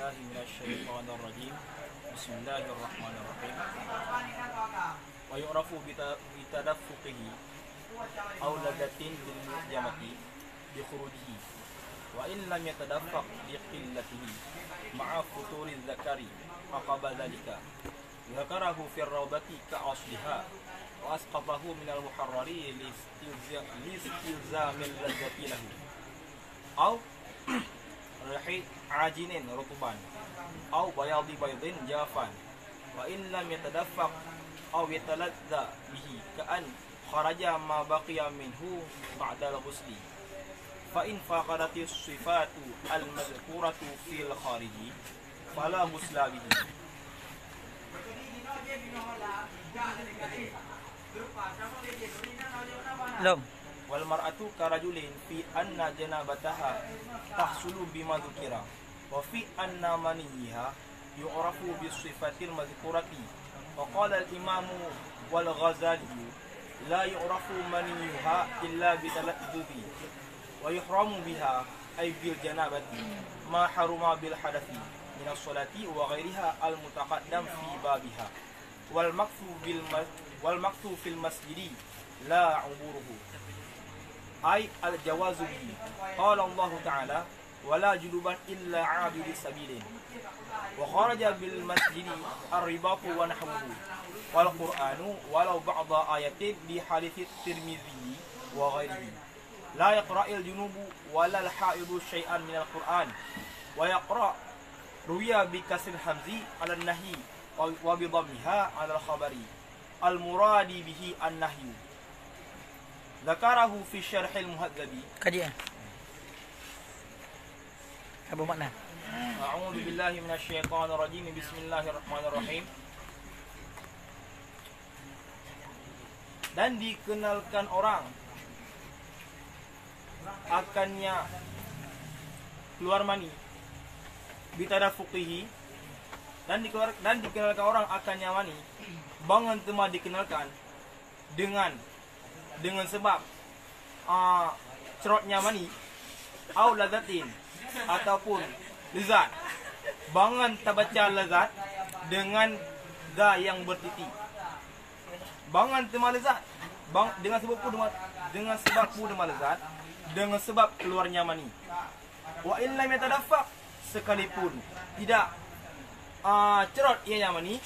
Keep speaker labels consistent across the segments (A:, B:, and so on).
A: بالله من الشيطان الرجيم بسم الله الرحمن الرحيم ويعرف بتدفقه أو لذة بالمعجمة بخروجه وإن لم يتدفق بقلته مع فتور الذكر عقب ذلك ذكره في الروضة كأصلها وأسقطه من المحرر لاستلزام اللذة له أو ريح عاجن رطبا أو بياض بيض جافا وإن لم يتدفق أو يتلذى به كأن خرج ما بقي منه بعد الغسل فإن فقدت الصفات المذكورة في الخارج فلا غسل به. والمرأة كرجل في أن جنابتها تحصل بما ذكر وفي أن منيها يعرف بالصفة المذكورة وقال الإمام والغزالي لا يعرف منيها إلا بتلذذ ويحرم بها أي بالجنابة ما حرم بالحدث من الصلاة وغيرها المتقدم في بابها والمكث في المسجد لا عبوره أي الجواز به. قال الله تعالى ولا جنوبا إلا عابر سبيل وخرج بالمسجد الرباط ونحوه والقرآن ولو بعض آيات بحديث الترمذي وغيره لا يقرأ الجنوب ولا الحائض شيئا من القرآن ويقرأ روي بكسر الهمز على النهي وبضمها على الخبر المراد به النهي ذكره في شرح المهذب.
B: Kajian. Apa makna?
A: A'udzu billahi minasyaitonir rajim. Bismillahirrahmanirrahim. Dan dikenalkan orang akannya keluar mani bitadafuqihi dan dikenalkan orang akannya mani bangun tema dikenalkan dengan sebab cerotnya mani au lazatin ataupun lezat bangun tabaca lezat dengan ga yang bertitik bangun tema lezat dengan sebab lezat dengan sebab keluarnya mani wa in lam yatadaffaq sekalipun tidak cerot ianya mani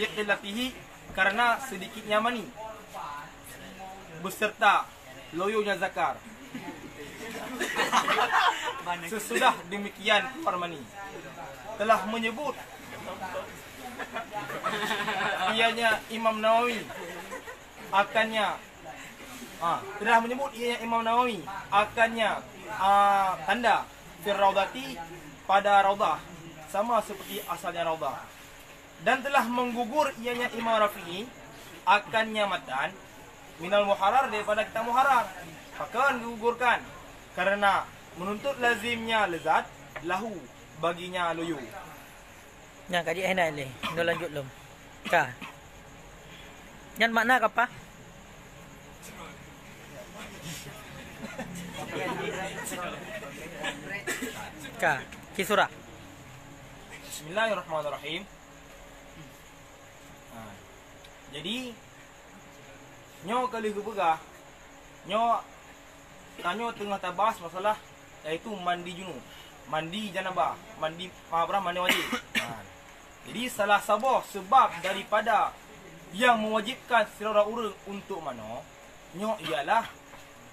A: liqillatihi karena sedikitnya mani beserta loyonya zakar. Sesudah demikian Parmani telah menyebut ianya Imam Nawawi akannya tanda firraudati pada raudah sama seperti asalnya raudah dan telah menggugur ianya Imam Rafi'i akannya matan minal muharar daripada kita muharar akan digugurkan karena menuntut lazimnya lezat lahu baginya luyu.
B: Yang kaji hendak ni, dah lanjut belum? Ka. Yang makna apa? Ka, kisura.
A: Bismillahirrahmanirrahim. Jadi nyo kali kebegah nyo tanyo tengah tabas masalah iaitu mandi junub, mandi janabah, mandi mandi wajib. Jadi salah satu sebab daripada yang mewajibkan seluruh orang untuk mano nyo ialah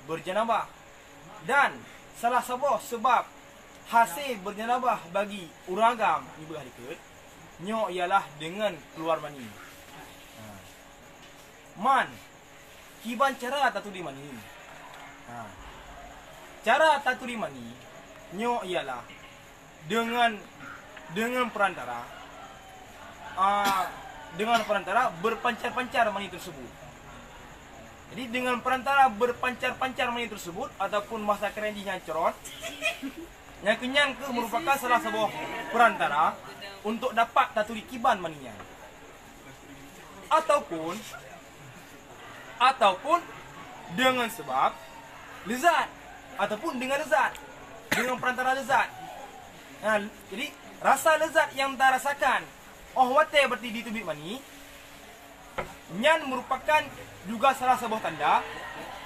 A: berjanabah dan salah satu sebab hasil berjanabah bagi orang agam ibu hari ke nyo ialah dengan keluar mani. Man kiban cara taturi mani. Cara taturi mani nyo ialah dengan perantara berpancar-pancar mani tersebut. Jadi dengan perantara berpancar-pancar mani tersebut ataupun masa kerenjinya cerot yang kenyang ke merupakan salah sebuah perantara untuk dapat taturi kiban maninya. Ataupun dengan sebab lezat ataupun dengan lezat dengan perantara lezat. Jadi rasa lezat yang tak rasakan wate berarti ditubik mani. Nyan merupakan juga salah sebuah tanda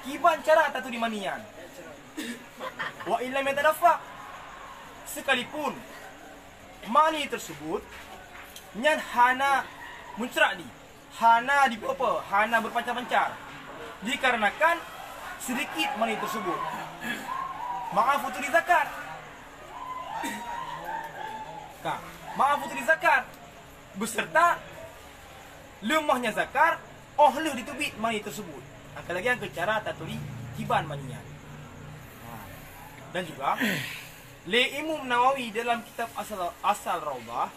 A: kiban cara tatu di manian. Wa illam yatadafa, sekalipun mani tersebut nyan hana muncrat di, hana apa, hana berpancar-pancar, dikarenakan sedikit mani tersebut. Maaf futuri zakat. Maaf futuri zakat beserta lemahnya zakat oleh ditubik mani tersebut. Angka lagi yang cara tatuli kiban maninya. Dan juga Imam Nawawi dalam kitab Asal Raudah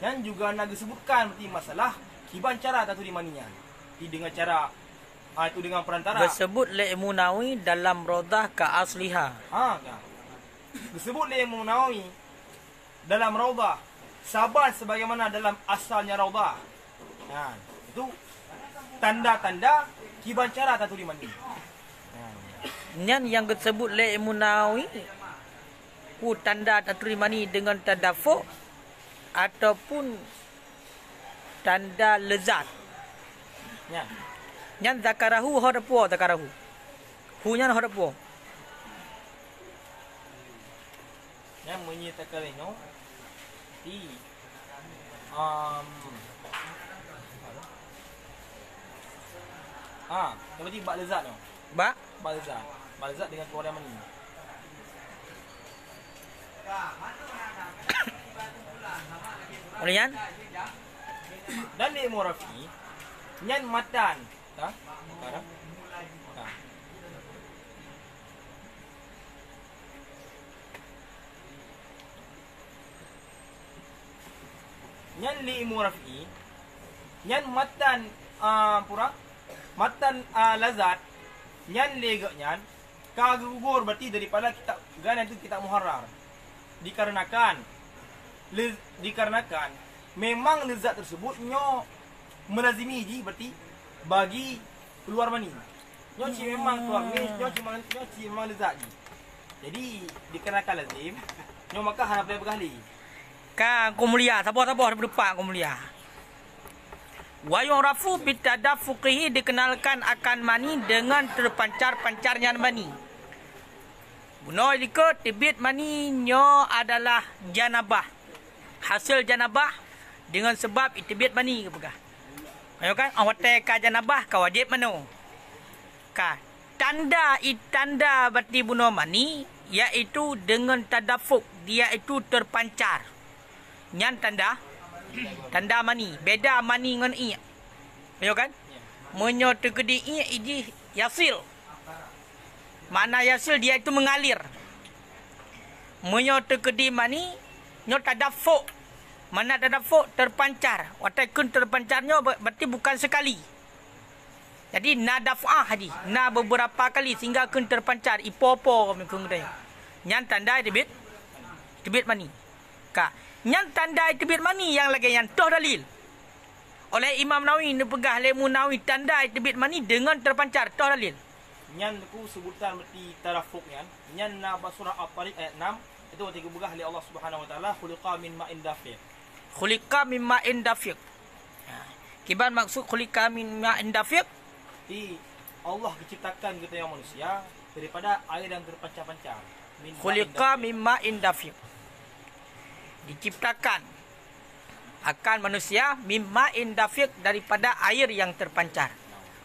A: dan juga nak disebutkan berarti masalah kiban cara tatuli maninya. Dengan cara itu dengan perantara.
B: Disebut Imam Nawawi dalam Raudah ka asliha.
A: Disebut Imam Nawawi dalam Raudah saban sebagaimana dalam asalnya Raudah. Itu tanda-tanda kiban cara tatuli mani.
B: Nyan yang disebut Imam Nawawi tanda tatuli mani dengan tadafu ataupun tanda lezat. Nyan zakarahu hadapu zakarahu. Nyan hadapu.
A: Nyan menyatakan ini di seperti bak lezat tu. Bak lezat. Bak lezat dengan keluaran mani.
B: Kemudian
A: dan di Murafi nyan matan, sekarang. Nyan li Murafi nyan matan matan lazat nyan lega nyan kagugur berarti daripada kitab gan itu kitab muharrar, dikarenakan memang lezat tersebut nyo melazimi ji berarti bagi keluar mani nyo memang keluar mani nyo memang lezat ji. Jadi dikarenakan lazim nyo maka hana boleh berkali
B: Kang mulia, sabar berdepan Kang mulia. Wa yurafu bitadafuqihi dikenalkan akan mani dengan terpancar-pancarnya mani. Buno ikut tibit mani nyo adalah janabah. Hasil janabah dengan sebab itibit mani ke pegah. Ayo kan awate ka janabah ka wajib mano. Ka tanda berarti buno mani iaitu dengan tadafuk, dia itu terpancar. Nyan tanda mani, beda mani dengan i. Ayo kan? Menyo tegedi i iji yasil. Makna yasil dia itu mengalir. Menyo tegedi mani nyo tadafuk. Mana tadafuk terpancar. Wataikun terpancarnya berarti bukan sekali. Jadi na daf'ah haji, na beberapa kali sehingga kun terpancar ipo-po mekung dia. Nyan tanda tibit mani. Ka nyan tanda tibit mani yang lagi yang toh dalil oleh Imam Nawawi ni pegah Imam Nawawi tanda tibit mani dengan terpancar toh dalil.
A: Nyan ku sebutan berarti tarafuk nyan na surah At-Tariq ayat 6 itu ketika pegah oleh Allah Subhanahu wa taala khuliqa min ma'in dafiq.
B: Khuliqa min ma'in dafiq. Kiban maksud khuliqa min ma'in dafiq?
A: Allah diciptakan kita yang manusia daripada air yang terpancar-pancar.
B: Khuliqa min ma'in dafiq. Diciptakan akan manusia mimma indafiq daripada air yang terpancar.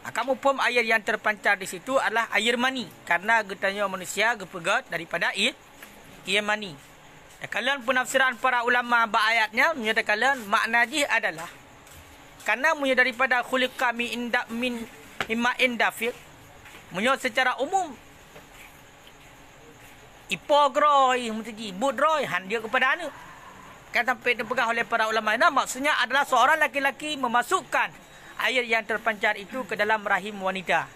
B: Kamu pun air yang terpancar di situ adalah air mani karena getanya manusia gepegat daripada air mani. Kalian penafsiran para ulama ba ayatnya menyatakan makna dia adalah karena punya daripada khuliqa min mimma indafiq punya secara umum ipogroi mesti budroi han dia kepada anu kan sampai dipegang oleh para ulama ini maksudnya adalah seorang laki-laki memasukkan air yang terpancar itu ke dalam rahim wanita.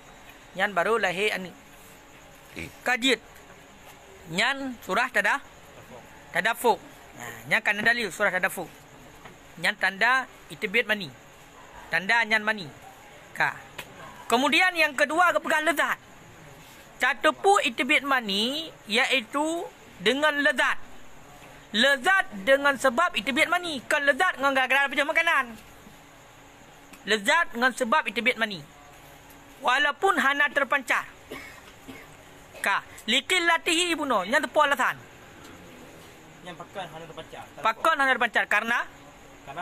B: Nyan baru lahir ani. Kajit. Nyan surah tadafuk. Nyan kan dalil surah tadafuk. Nyan tanda itibit mani. Tanda nyan mani. Ka. Kemudian yang kedua kepegang lezat. Catupu itibit mani iaitu dengan lezat. Lezat dengan sebab itibiat mani. Kan lezat dengan gara-gara pecah makanan. Lezat dengan sebab itibiat mani. Walaupun hana terpancar. Ka. Likil latihi ibuno. Yang tepuan latan.
A: Yang pakan hana terpancar.
B: Pakon hana terpancar. Karena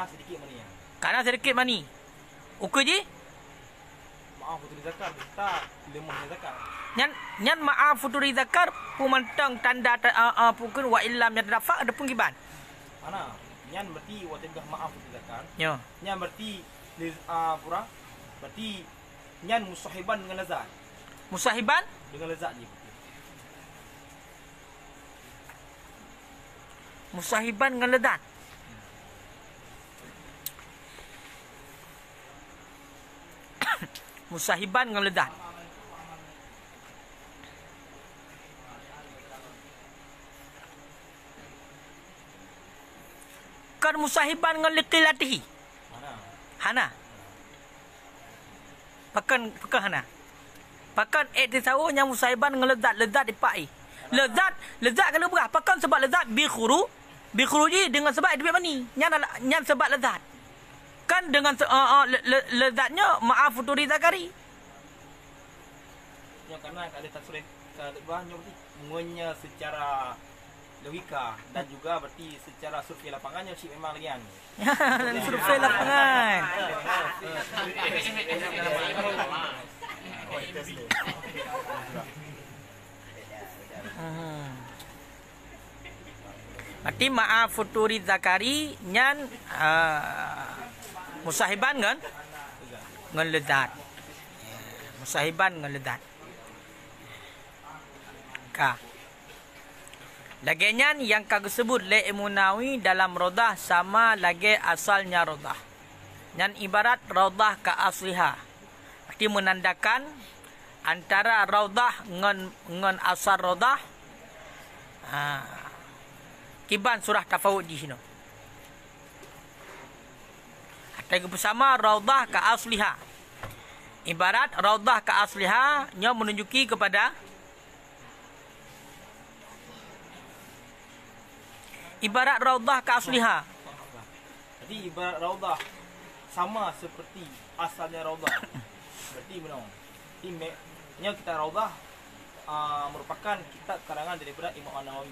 A: sedikit mani ya.
B: Karena sedikit mani. Ukur je.
A: Maaf puteri zakar. Tak lemahnya zakar.
B: Nyan maaf futuri zakar pumantang tanda pukun wa illam yadrafa ada pun giban.
A: Mana? Nyan berarti wa tegah maaf puteri zakar.
B: Yo.
A: Nyan berarti pura. Berarti nyan musahiban dengan lezat.
B: Musahiban
A: Dengan lezat je.
B: Musahiban dengan lezat. Musahiban dengan lezat. Kan musahiban dengan liqilatihi.
A: Mana?
B: Hana. Pakan hana. Pakan tahu yang musahiban dengan lezat dipai. Lezat kalau berah pakan sebab lezat bikhuruji dengan sebab dia mani. Nyan sebab lezat. Kan dengan lezatnya maaf futuri zakari.
A: Ya karena ada tasrif keduanya berarti mengunya secara logika dan juga berarti secara survei lapangannya sih memang lagian.
B: Dan survei lapangan. Berarti maaf futuri zakari nyan musahiban kan? Dengan lezat. Musahiban dengan lezat. Ka. Lagian yang kagak sebut le imunawi dalam rodah sama lagi asalnya rodah. Yang ibarat rodah ke asliha. Arti menandakan antara rodah dengan asal rodah. Kiban surah tafawud di sini. Arti bersama rodah ke asliha. Ibarat rodah ke asliha nya menunjuki kepada ibarat raudah ke asliha.
A: Jadi ibarat raudah sama seperti asalnya raudah. Berarti benar. Ini kita raudah merupakan kitab karangan daripada Imam An-Nawawi.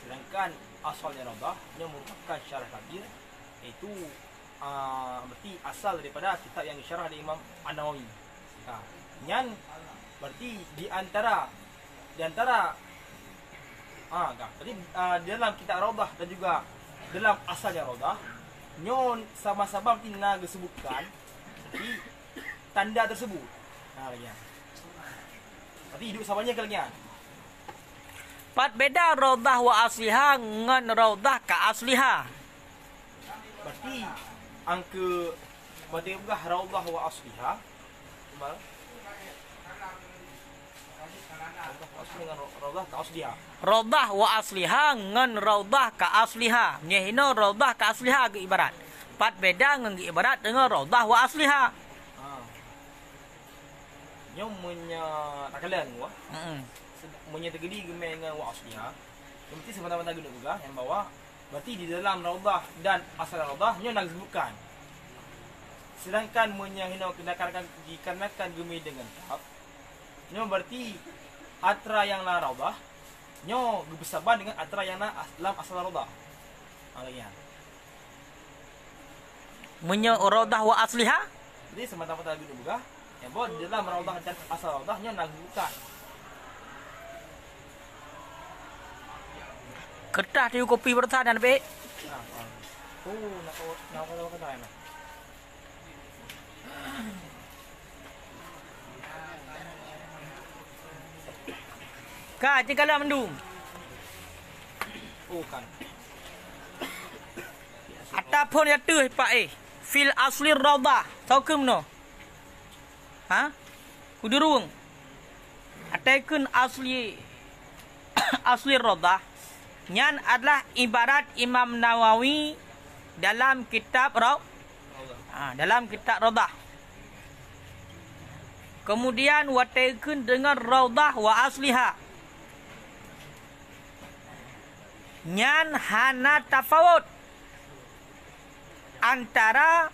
A: Sedangkan asalnya raudah ini merupakan syarah kabir, iaitu berarti asal daripada kitab yang disyarah oleh Imam An-Nawawi. Yang berarti di antara jadi dalam kitab Raudah dan juga dalam asalnya Raudah nyon sama-sama tina disebutkan di tanda tersebut. Lagi. Berarti hidup samanya ke lagi.
B: Pat beda Raudah wa asliha dengan Raudah ka asliha.
A: Berarti angka berarti juga Raudah wa asliha.
B: Raudah wa asliha ngan raudah ka asliha. Nyehino raudah ka asliha ke ibarat. Pat beda ngan ibarat dengan raudah wa asliha.
A: Nyom munya takalan gua. Munya tegedi gemai dengan wa asliha. Yang penting semata-mata guna juga yang bawah berarti di dalam raudah dan asal raudah nyom nak sebutkan. Sedangkan munya hino dikarenakan gemai dengan tahap. Nyom berarti atra yang la raudah nyo bersaban dengan atra yang dalam asal raudah. Lagian.
B: Menyo raudah wa asliha.
A: Jadi semata-mata guna juga yang bawa di dalam raudah dan asal raudah nyo nak bukan.
B: Kertas di kopi bertahan be.
A: Nak kata enak.
B: Ka jikalah mendung.
A: Kan.
B: Ataupun ya tu pak fil asli raudah. Tahu ke mno? Ha? Kudurung. Ataikun asli asli raudah. Nyan adalah ibarat Imam Nawawi dalam kitab dalam kitab Raudah. Kemudian wataikun dengan raudah wa asliha. nyan hana tafawut antara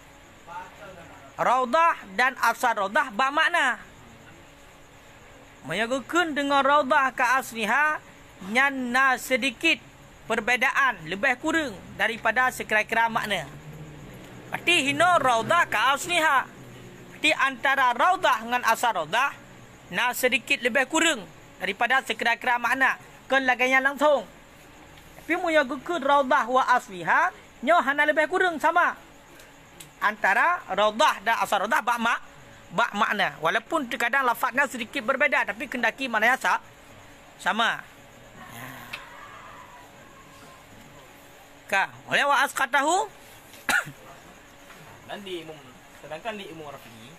B: raudah dan asar raudah ba makna. Menyagakan dengan raudah ke asliha nyan na sedikit perbezaan lebih kurang daripada sekira-kira makna. Berarti hino raudah ke asliha. Berarti antara raudah dengan asar raudah na sedikit lebih kurang daripada sekira-kira makna. Kan laganya langsung. Tapi menyagakan raudah wa asliha nyo hana lebih kurang sama. Antara raudah dan asar raudah ba makna. Walaupun terkadang lafaznya sedikit berbeza tapi kendaki maknanya sama. Ka, oleh wa asqatahu
A: dan sedangkan di ilmu rafi'i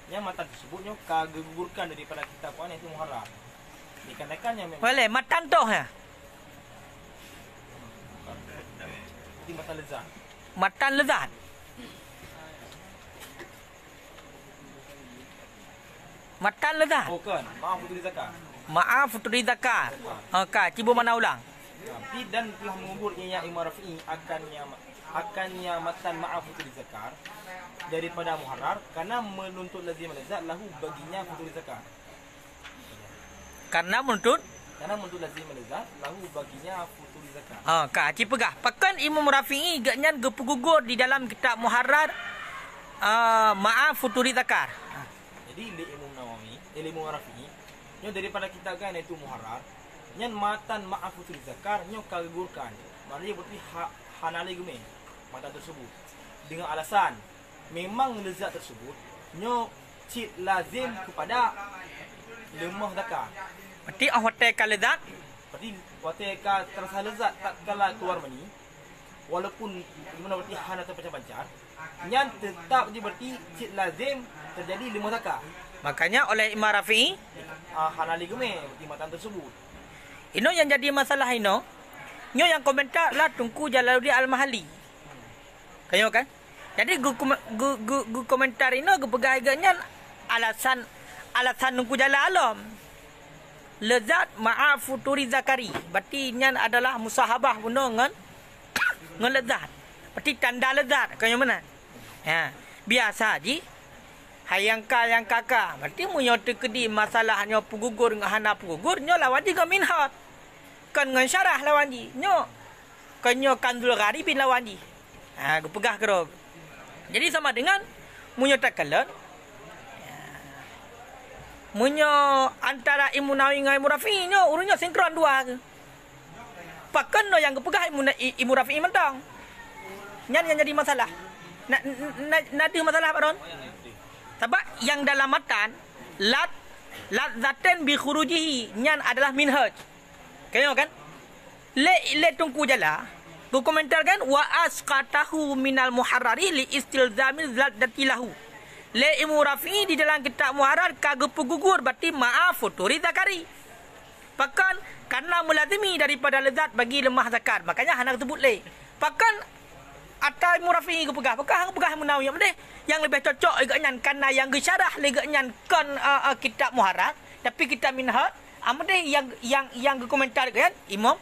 A: yang matan tersebutnya kagugurkan daripada kitab puan itu muharrar. Dikarenakan yang memang
B: boleh matan tu ya.
A: di matan lezat.
B: Matan lezat. Matan lezat.
A: Oh kan, maaf putri zakar.
B: Maaf putri zakar. Okey, cuba mana ulang.
A: Dan telah menguburnya Imam Rafi'i akannya matan maaf putri zakar daripada muharrar karena menuntut lazim lezat lahu baginya putri zakar.
B: Karena menuntut
A: lazim lezat lahu baginya putri zakar.
B: Okey, cuba pegah. Pakan Imam Rafi'i gaknyan gepugugur di dalam kitab muharrar maaf putri zakar.
A: Jadi Imam Nawawi, Imam Rafi'i, nyo daripada kitab kan itu muharrar, nyan matan maaf putri zakar nyo kagugurkan. Maknanya berarti hanali gume matan tersebut. Dengan alasan memang lezat tersebut nyo cit lazim kepada lemah zakar.
B: Berarti hotel ka lezat.
A: Berarti watika terasa lezat tak kala keluar mani walaupun mana berarti hana terpancar-pancar nyan tetap je berarti cit lazim terjadi lemah zakar.
B: Makanya oleh Imam Rafi'i
A: hanali gume berarti matan tersebut.
B: Ino yang jadi masalah ino. Nyo yang komentar lah Tunku Jalaluddin Al-Mahali. Kayo kan? Jadi gu komentar ino gu pegaganya alasan Tunku Jalal Alam. Lezat maaf futuri zakari. Berarti nyan adalah musahabah guna ngan lezat. Berarti tanda lezat. Kayo mana? Ya, biasa ji. Hayang kakak. Berarti munyo tekedi masalahnya pugugur dengan hana pugugur nyo lawan ji dengan minhat. Kan dengan syarah lawan ji. Nyo Kanzul Gharibin lawan ji. Gu pegah kerog. Jadi sama dengan munyo takalan. Munyo antara Imam Nawawi dengan Imam Rafi'i nyo urunnya sinkron dua ke. Pakan no yang gu pegah Imam Rafi'i mentang. Nyan yang jadi masalah. Nadi masalah Pak Ron? Sebab yang dalam matan lat zaten bi khurujihi nyan adalah minhaj. Kayo kan? Le Tunku Jala ku komentar kan wa asqatahu minal muharrari li istilzamil zatilahu. Le Imam Rafi'i di dalam kitab muharrar kagak gugur berarti maaf futuri zakari. Bahkan karena melazimi daripada lezat bagi lemah zakar. Makanya hana sebut le. Bahkan atai Murafi'i ke pegah Munawi yang lebih cocok agaknya karena yang gesyarah legaknya kan kitab muharrar tapi kitab minhaj amade yang ke komentar kan Imam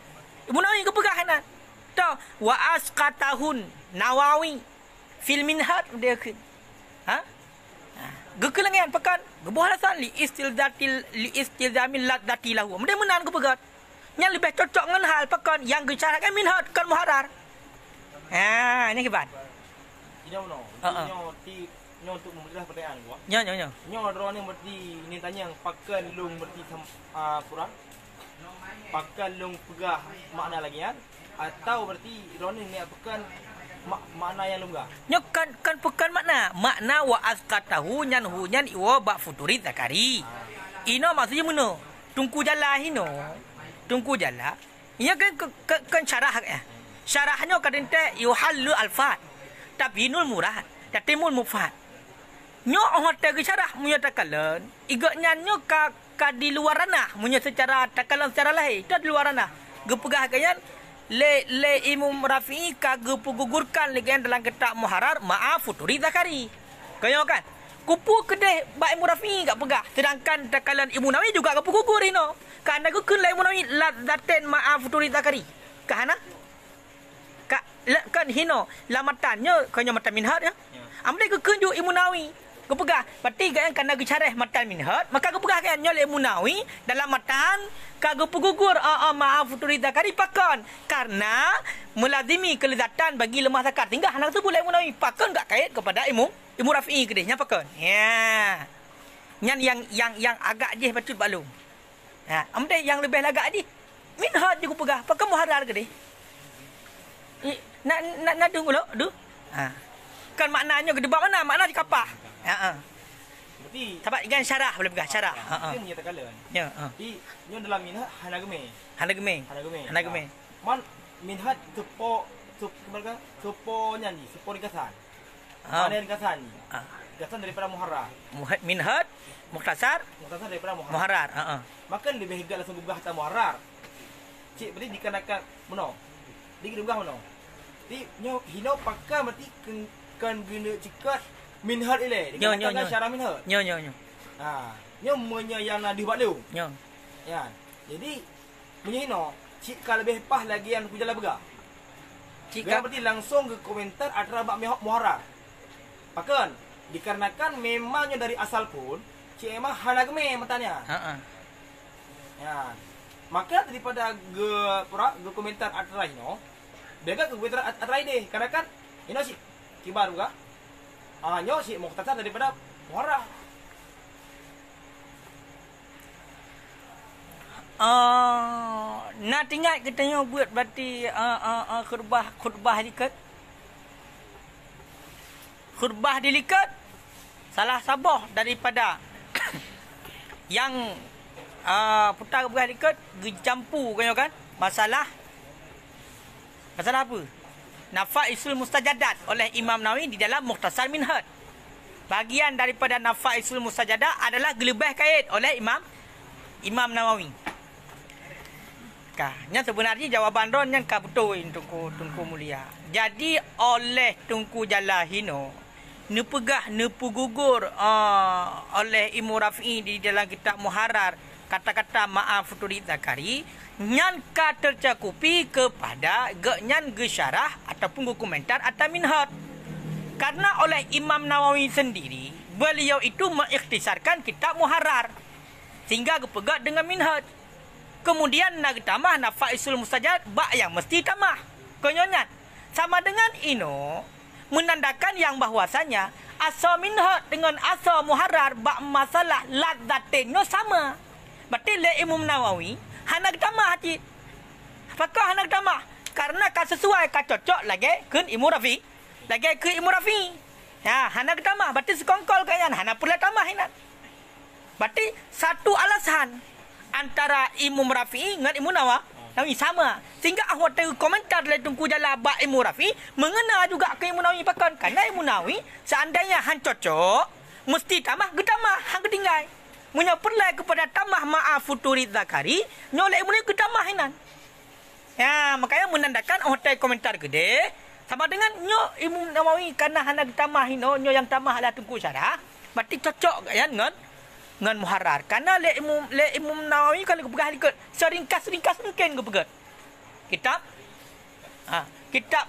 B: Nawawi ke pegah na to wa asqatahun Nawawi fil minhaj dia ke gekelengan pekan gebuhalasan li istilzamil ladzati lahu amade menan ke pegah yang lebih cocok dengan hal pekan yang gesyarah kan minhaj kan muharrar. Ini hebat.
A: Nyo untuk memudah pertanyaan gua.
B: Nyo.
A: Nyo drone berarti ni tanya yang pakan lung berarti Quran. Pakan lung pegah makna lagi kan? Atau berarti drone ni pakan makna yang lungga.
B: Nyo kan pekan makna. Makna wa asqatahu nyan iwa ba futuri zakari. Ino maksudnya meno. Tunku Jala hino. Tunku Jala. Ia kan syarah ya. Syarahnya kadang-kadang yuhallu al-fat. Tabinul murad. Tatimul mufad. Nyo hotel ke syarah. Munya takalan. Igaknya nyo ka di luar ranah. Munya secara takalan secara lahir. Itu di luar ranah. Gepegah kayan. Le Imam Rafi'i ka gepugugurkan legan dalam kitab muharrar. Maaf futuri zakari. Kaya kan? Kupu kedeh ba Imam Rafi'i gak pegah. Sedangkan takalan Imam Nawawi juga gepugugur ino. Karena ku kun la Imam Nawawi la zaten maaf futuri zakari. Kahana kan hino lamatannya kanya matan minhat ya. Amde ke kunju imunawi. Kepegah berarti kan kana gecareh matan minhat, maka kepegah kan nyol imunawi dalam matan kagak pegugur maaf futuri zakari pakon karena melazimi kelezatan bagi lemah zakar tinggal anak tu boleh imunawi pakon enggak kait kepada imu rafi'i kedehnya pakon. Ya. Nyan yang agak je patut balung. Ha, amde yang lebih lagak di minhat juga pegah pakon muharrar kedeh. Nak tunggu dulu. Ha. Kan maknanya gede mana? Makna di kapah. Ha.
A: Berarti
B: Tabat dengan syarah boleh pegang syarah.
A: Kita menyatakan kan.
B: Ya.
A: Di nyo dalam minhat hanageme.
B: Hanageme.
A: Man minhat sepo nyanyi, sepo ringkasan. Mana ringkasan ni? Ringkasan daripada muharrar.
B: Minhat mukhtasar
A: Daripada
B: muharrar.
A: Maka lebih hingga langsung gubah atas muharrar. Cik berarti dikarenakan mano? Digubah mano? Di nyo hino pakai berarti kan guna cikat minhat ile. Dikarenakan syarah minhat.
B: Nyo.
A: Ha, nyo munya yang nadih balu.
B: Nyo.
A: Ya. Jadi menyino cik ka lebih pah lagi yang ku jalan bega. Cik berarti langsung ke komentar antara bab muharrar. Pakan dikarenakan memangnya dari asal pun cik emang hanagme matanya. Ya. Maka daripada ge komentar antara ino bega ke komentar antara ide karena kan ino cik kibar juga. Nyo cik mukhtasar daripada muharrar.
B: Nak ingat kita nyo buat berarti khutbah likat. Khutbah dilikat salah sabah daripada yang putar khutbah likat gecampu kan masalah apa? Nafaisul Mustajadat oleh Imam Nawawi di dalam Mukhtasar Minhat. Bagian daripada Nafaisul Mustajadat adalah gelebih kait oleh Imam Nawawi. Nya sebenarnya jawapan Ron yang ka betul Tunku Mulia. Jadi oleh Tunku Jalahino nepu gugur oleh Imam Rafi'i di dalam kitab Muharrar kata-kata maaf futuri zakari nyan ka tercakupi kepada nyan gesyarah ataupun komentar atau minhat. Karena oleh Imam Nawawi sendiri beliau itu mengikhtisarkan kitab Muharrar sehingga kepegat dengan minhat. Kemudian nak tambah nafaisul mustajad bak yang mesti tambah. Konyonyan. Sama dengan ino menandakan yang bahwasanya asal minhat dengan asal muharrar bak masalah ladzatinyo sama. Berarti le Imam Nawawi hanak tambah hati. Apakah hanak tambah? Karena ka sesuai ka cocok lagi ke Imam Rafi. Lagi ke Imam Rafi. Ya, hanak tambah berarti sekongkol kayan hanak pula tambah hinan. Berarti satu alasan antara Imam Rafi'i dengan Imam Nawawi sama. Sehingga awak tahu komentar dari Tunku Jala bab Imam Rafi'i mengena juga ke Imam Nawawi pakan. Karena Imam Nawawi seandainya hang cocok mesti tambah getambah hang ketinggai. Munya perlai kepada tambah maaf futuri zakari nyolek Imam Nawawi getambah hinan. Ya, makanya menandakan awak tahu komentar gede sama dengan nyo Imam Nawawi karena hang getambah hino nyo yang tambah adalah Tunku Syarah. Berarti cocok kan dengan muharrar. Karena le Imam Nawawi kalau kepegah ikut seringkas mungkin kepegah.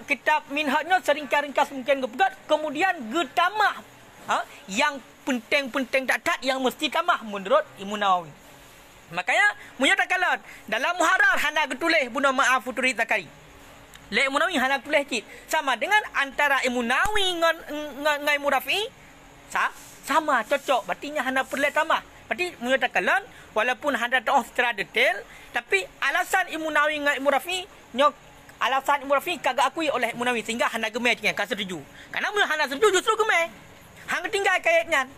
B: Kitab minhatnya seringkas mungkin kepegah. Kemudian getamah yang penting datat yang mesti tamah menurut Imam Nawawi. Makanya menyatakan dalam muharrar hana getulih buna maaf futuri zakari. Le Imam Nawawi hana getulih cik. Sama dengan antara Imam Nawawi dengan Imam Rafi'i sama cocok. Berarti hana perlu tambah. Berarti menyatakan walaupun handa tahu secara detail tapi alasan Imam Nawawi dengan Imam Rafi'i alasan Imam Rafi'i kagak akui oleh Imam Nawawi sehingga handa gemai dengan ka setuju. Karena mun handa setuju justru gemai. Hang tinggal kaitnya.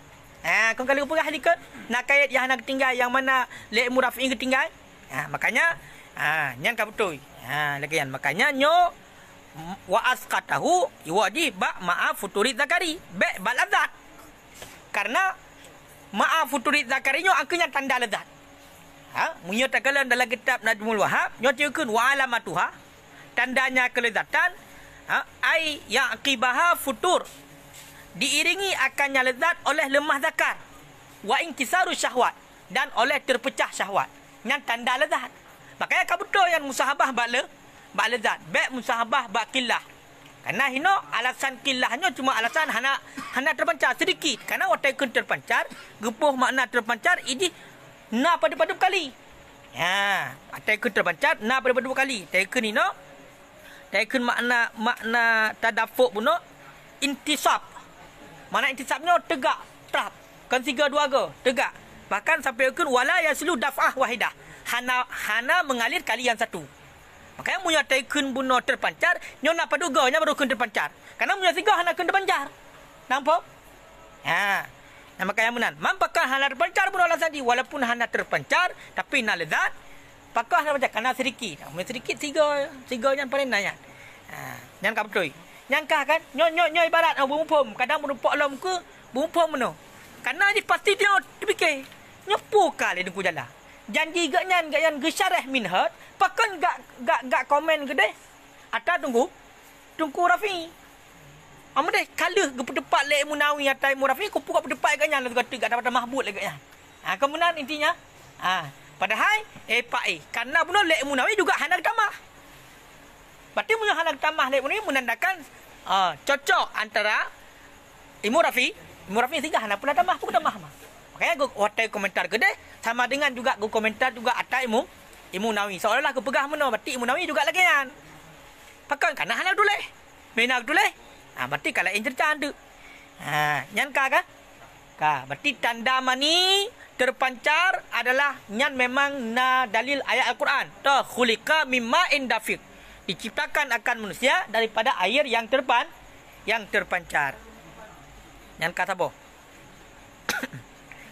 B: Kau kalau perah dikit nak kait yang handa tinggal yang mana le Imam Rafi'i ketinggal. Makanya nyan ka betul. Lagi yan makanya nyo wa asqatahu wajib maaf futuri zakari baladzat. Karena maaf futuri zakarinya angkanya tanda lezat. Menyatakan dalam kitab Najmul Wahab nyatakan wa alamatuha tandanya kelezatan ai yaqibaha futur diiringi akannya lezat oleh lemah zakar wa inkisaru syahwat dan oleh terpecah syahwat yang tanda lezat. Makanya ka betul yang musahabah bala bak lezat. Bek musahabah bak kilah. Karena hino alasan kilahnya cuma alasan hana terpancar sedikit. Karena wataikun terpancar, gepuh makna terpancar ini na pada kali. Ya, wataikun terpancar na pada kali. Taikun hino taikun makna tadafuk puno intisab. Mana intisabnya tegak, terap. Kan 3 2 ke, tegak. Bahkan sampai ukun wala yaslu daf'ah wahidah. Hana mengalir kali yang satu. Makanya punya taikun buno terpancar, nyo nak paduganya baru kun terpancar. Karena punya 3 hana kun terpancar. Nampak? Ha. Nah, makanya menan. Mampakah hana terpancar buno alasan di walaupun hana terpancar tapi na lezat. Pakah hana terpancar karena sedikit. Punya sedikit 3 yang paling nanya. Ha, yang ka betul. Yang kah kan? Nyo ibarat bumpum, kadang berumpak lom ke bumpum meno. Karena ni pasti dia terfikir. Nyepu kali dengku jalan. Janji gak yan gesyarah minhat, pakan gak komen gede. Ata tunggu Rafi. Amun deh kala ge pedepat le Munawi atai Murafi ku pukak pedepat gak yan gak dapat mahbub le gak yan. Ha kemudian intinya. Ha padahal karena buno le Munawi juga hana tamah. Berarti punya hana tamah le Munawi menandakan cocok antara Imu Rafi 3 hana pula tamah pun tamah. Makanya gue watai komentar gede sama dengan juga gue komentar juga atas Imu Nawi. Seolah-olah gue pegah mana berarti Imu Nawi juga lagi kan. Pakai karena hal dulu menak dulu. Berarti kalau yang cerita tu. Nyan ka kan? Berarti tanda mani terpancar adalah nyan memang na dalil ayat Al-Quran. Ta khuliqa mimma indafiq. Diciptakan akan manusia daripada air yang terpancar. Nyan kata boh.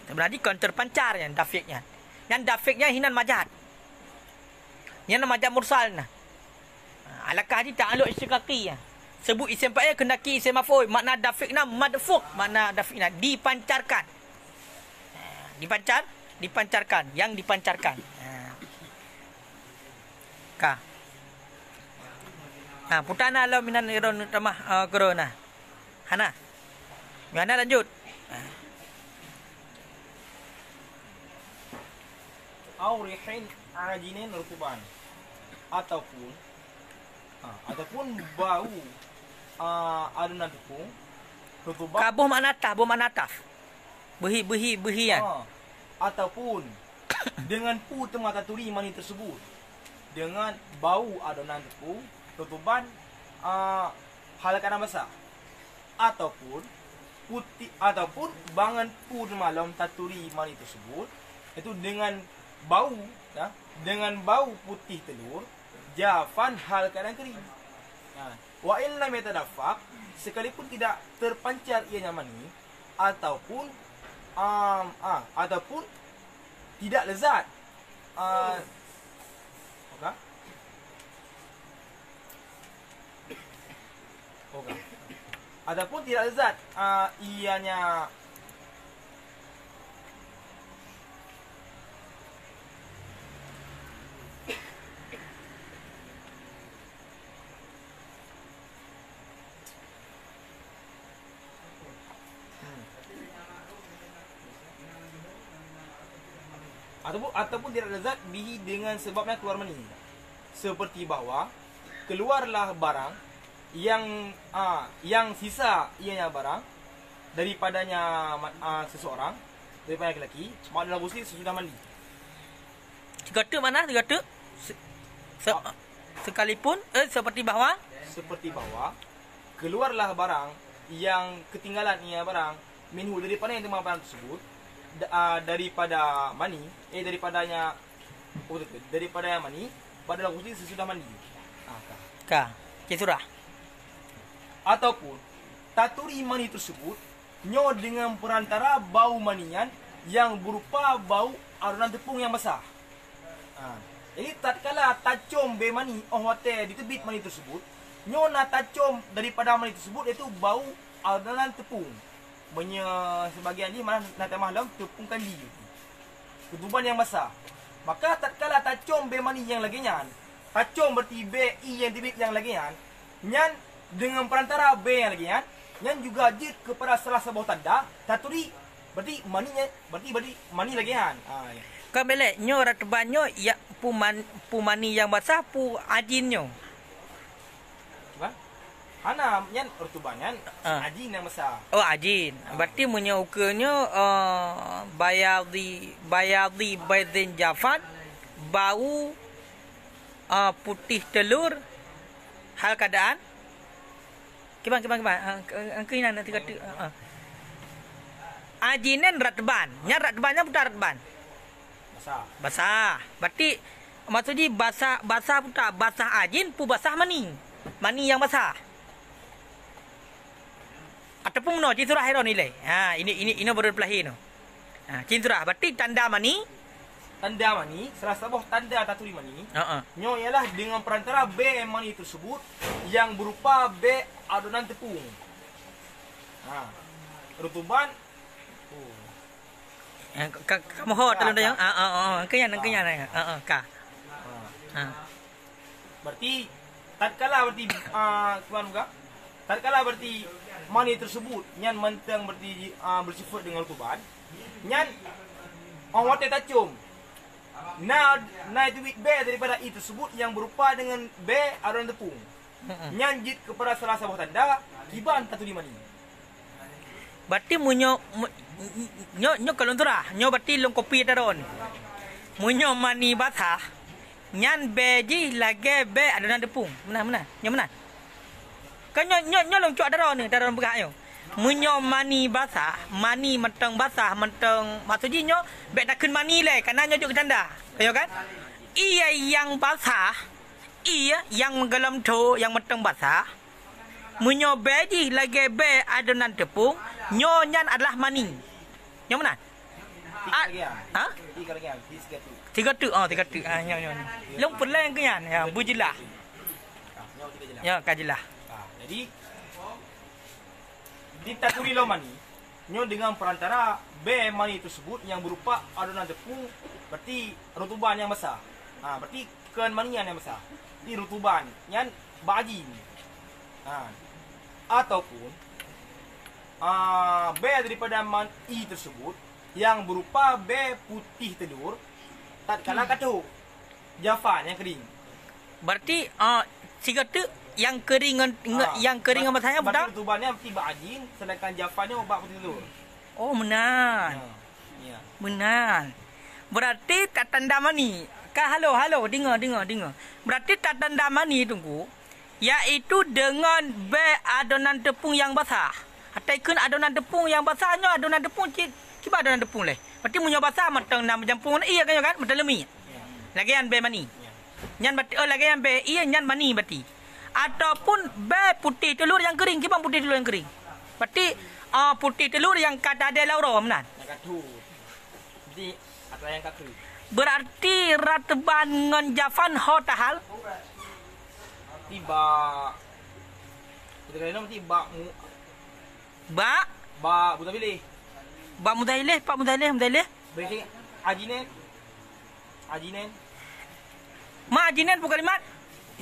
B: Sebenarnya kon terpancar yang dafiknya. Yang dafiknya hinan majad. Yang majad mursal nah. Alakah di ta'alluq istiqaqi ya. Sebut isim fa'il kendaki isim maf'ul. Makna dafikna madfuk, makna dafikna dipancarkan. Dipancarkan, yang dipancarkan. Ka. Putana law minan iron tamah corona. Hana. Mana lanjut?
A: Aurihin ajinin rutuban ataupun bau adunan tepung rutuban
B: kabuh makna taf behian
A: ataupun dengan pu temata turi mani tersebut dengan bau adonan tepung rutuban hal kana basah ataupun putih ataupun bangan pu malam taturi mani tersebut itu dengan bau putih telur jafan hal keadaan kering. Wa in lam yatadaffaq sekalipun tidak terpancar ianya mani ataupun tidak lezat. Ataupun tidak lezat ianya ataupun tidak lezat bihi dengan sebabnya keluar mani. Seperti bahawa keluarlah barang yang sisa ianya barang daripadanya seseorang, daripada lelaki, makna muslim sesudah mandi.
B: Tiga mana? Sekalipun seperti bahawa
A: keluarlah barang yang ketinggalan ianya barang minhu daripada yang tempat barang tersebut daripada mani daripada mani pada lagu sesudah mandi.
B: Surah.
A: Ataupun taturi mani tersebut nyo dengan perantara bau manian yang berupa bau adonan tepung yang basah. Jadi tatkala tacom be mani hotel di tebit mani tersebut nyo na tacom daripada mani tersebut iaitu bau adonan tepung. Sebagian ni mana nak malam tepung kandi ketuban yang basah. Maka tatkala tacom be mani yang lagi nyan, tacom berarti be i yang tibik yang lagi nyan dengan perantara be yang lagi nyan juga jid kepada salah sebuah tanda taturi berarti mani lagi nyan.
B: Kau belak nyo ratabanyo ya pu mani yang basah pu ajinnya.
A: Hana nyan rutuban nyan
B: Ah.
A: ajin yang besar.
B: Oh ajin. Berarti menyukanya bayadi baydin jafat bau putih telur hal keadaan kibang angkinan nanti kata ajinan ratban nya ratbannya putar ratban
A: Besar.
B: basah berarti maksudnya basah putar basah ajin pu basah mani yang basah ataupun no cinturah hero nilai ini baru pelahin no cinturah berarti tanda mani
A: Tanda mani, salah satu tanda taturi mani,
B: uh-uh.
A: nyo ialah dengan perantara B mani tersebut yang berupa B adonan tepung. Rutuban.
B: Kamu ho talon dayang angkenyan ka.
A: Berarti tatkala berarti tatkala berarti mani tersebut nyan mentang berarti bersifat dengan rutuban, nyan orang tak cium. Nah itu B daripada I tersebut yang berupa dengan B adonan tepung. Nyanjit kepada salah satu tanda kiban taturi mani.
B: Berarti nyo kalau turah nyo berarti long kopi taron. Munyo mani basah nyan beji lagi be adonan tepung. Mana? Nyo mana? Kan nyo long cuak taron ni taron begak yo. Munyo mani basah, mani menteng basah, menteng maksudnya nyo be takun mani le karena nyo juk tanda. Ayo kan? Ia yang basah, ia yang menggelam tu yang menteng basah. Munyo beji lagi be adonan tepung, nyo nyan adalah mani. Nyo mana? Ha? Tiga tu. Nyo. Long peleng ke nyan? Ya, bujilah. Ya, kajilah.
A: Jadi ditaturi lo mani nyo dengan perantara B mani tersebut yang berupa adonan tepung berarti rutuban yang besar. Berarti ken manian yang besar. Ini rutuban yang baji. Ataupun B daripada I tersebut yang berupa B putih telur tatkala kacau Jafan yang kering.
B: Berarti tiga tu yang keringan masanya betul?
A: Rutubannya tiba ajin sedangkan Jafannya obat putih telur.
B: Oh benar.
A: Ya.
B: Benar. Berarti tak tanda mani. Halo, dengar. Berarti tak tanda mani tunggu. Iaitu dengan B adonan tepung yang basah. Ataikun adonan tepung yang basahnya adonan tepung kiba adonan tepung leh. Berarti munyo basah matang nam jampung iya kan betul lemi. Lagi yang B mani. Nyan berarti lagi yang B iya nyan mani berarti. Ataupun B putih telur yang kering kiba putih telur yang kering. Berarti putih telur yang kata ada lauro menan.
A: Yang katu. Jadi atau yang katu.
B: Berarti ratban ngan Jafan ho tahal.
A: Tiba kita kena nama tiba buta pilih.
B: Pak Mudalih.
A: Beri ajinen.
B: Ma ajinen bukan kalimat.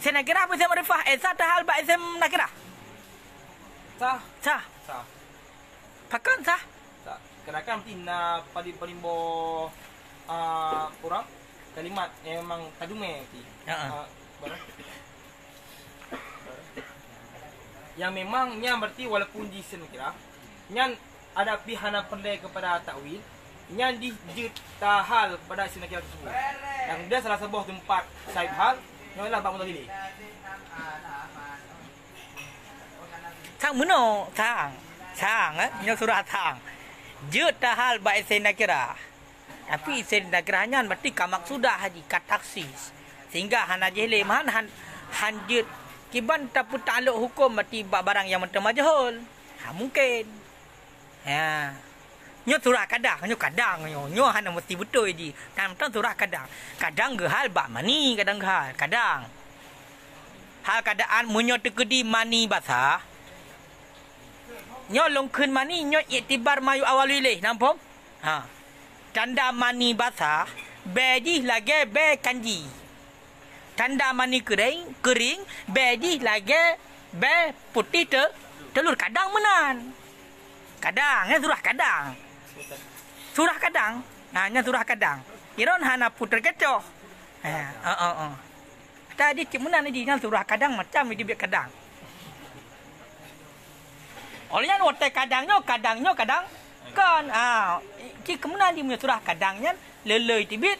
B: Saya nak kira apa saya marifah. Esa tahal ba saya nak kira. Sah. Pakan sah.
A: Kenakan mesti na palimbo kurang kalimat yang memang tadume ti. Yang memangnya berarti walaupun di sen kira nyan ada pihana perle kepada takwil nyan dijut tahal pada sen kira tersebut. Yang dia salah sebuah tempat sahib hal nyalah bab mutawili.
B: Sang meno sang nya surah sang. Jut tahal ba sen kira. Tapi sen kira nyan berarti kamak sudah haji kataksis. Sehingga hana jele man hanjut kiban tapu takluk hukum berarti barang yang mentang majhul. Mungkin. Ya. Nyo surah kadang nyo hana mesti betul je. Tentang surah kadang. Kadang ge hal bak mani, kadang hal. Hal keadaan munyo tekedi mani basah. Nyo longkeun mani nyo iktibar mayu awal wilih, nampak? Tanda mani basah, beji lagi be kanji. Tanda mani kering, beji lagi be putih telur kadang menan. Kadang, surah kadang. Surah kadang. Nya surah kadang. Iron hana puter kecoh. Tadi cik menan ni surah kadang macam dia biar kadang. Olehnya hotel kadangnya kadang kan. Ki kemudian dia punya surah kadangnya leloi tibit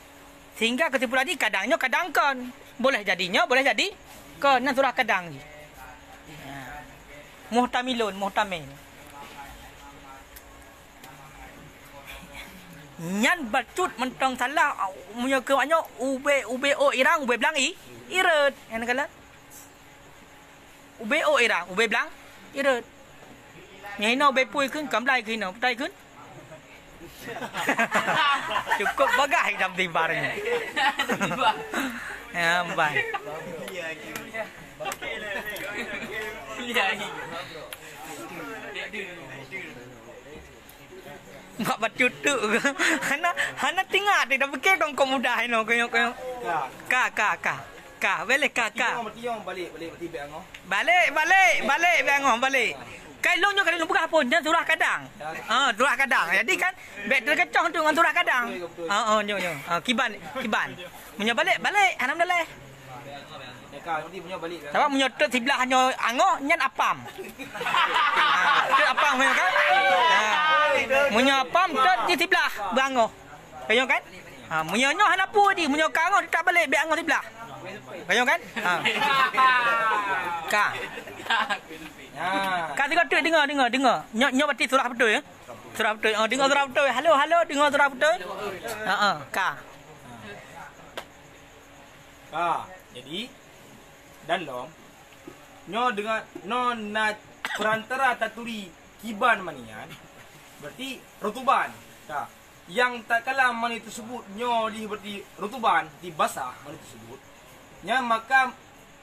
B: sehingga kesimpulan di kadangnya kadang kan. Boleh jadinya boleh jadi kan nan surah kadang ni. Muhtamilun muhtamil. Nyan bacut mentang salah punya kewanyo ube o irang ube belang iret yang kala ube o irang ube belang iret nyai no ube pui kun kamlai kun no tai kun cukup bagai dalam timbarnya ya baik mak bacut tu hana tinggal tidak fikir kau mudah no koyo ka balik ka
A: Tiong balik tiba ngoh.
B: balik bangun balik kai long kali lu buka pun dan surah kadang surah kadang jadi kan bek terkecoh tu dengan surah kadang nyo kiban punya balik alhamdulillah
A: Ka nanti punya balik.
B: sebab punya tek sebelah hanya angoh nyan apam tek apam kan punya apam tek di sebelah berangoh kayo kan punya nyo hana pu di punya kangoh tak balik bek angoh sebelah kayo kan ka Kak dengar. Nyok berarti surah betul ya? Surah betul. Dengar surah betul. Halo, dengar surah betul. Kak.
A: Jadi dalam nyo dengan na perantara taturi kiban manian berarti rutuban. Yang tak kala mani tersebut nyo di berarti rutuban di basah mani tersebut. Nya maka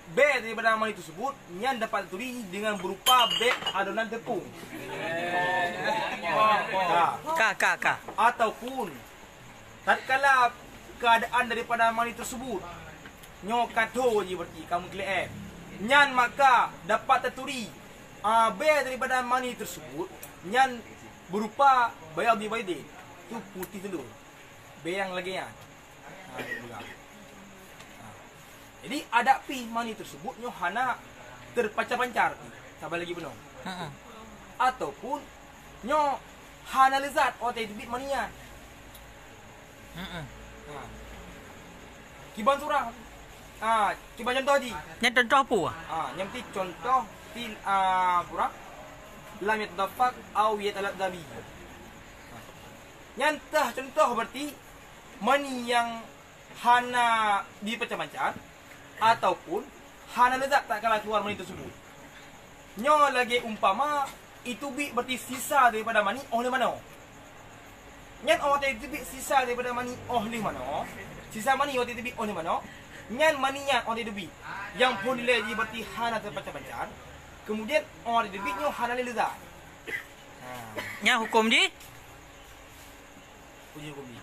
A: B daripada mani tersebut nyan dapat turi dengan berupa B adonan tepung.
B: Ka.
A: Ataupun tatkala keadaan daripada mani tersebut nyo kato je berarti kamu kelek. Nyan maka dapat terturi B daripada mani tersebut nyan berupa bayad baydin. Tu putih telur. B yang lagi yan. Jadi ada pi mani tersebut nyo hana terpancar-pancar. Sabar lagi benar. Ataupun nyo hana lezat otai tibit manian. Kiban surah. Kiban contoh di.
B: Yang contoh apa?
A: Yang ti contoh ti pura lam yatafaq au yataladzabi. Yang tah contoh berarti mani yang hana dipancar-pancar ataupun hana lezat tak kala keluar mani tersebut. Nyo lagi umpama itu bi berarti sisa daripada mani oleh mana? Nyan otai itu bi sisa daripada mani oleh mana? Sisa mani otai itu bi oleh mana? Nyan mani nyan otai itu bi yang pun nilai berarti hana terpancar-pancar. Kemudian otai itu bi nyo hana lezat.
B: Nya hukum di?
A: Uji hukum di.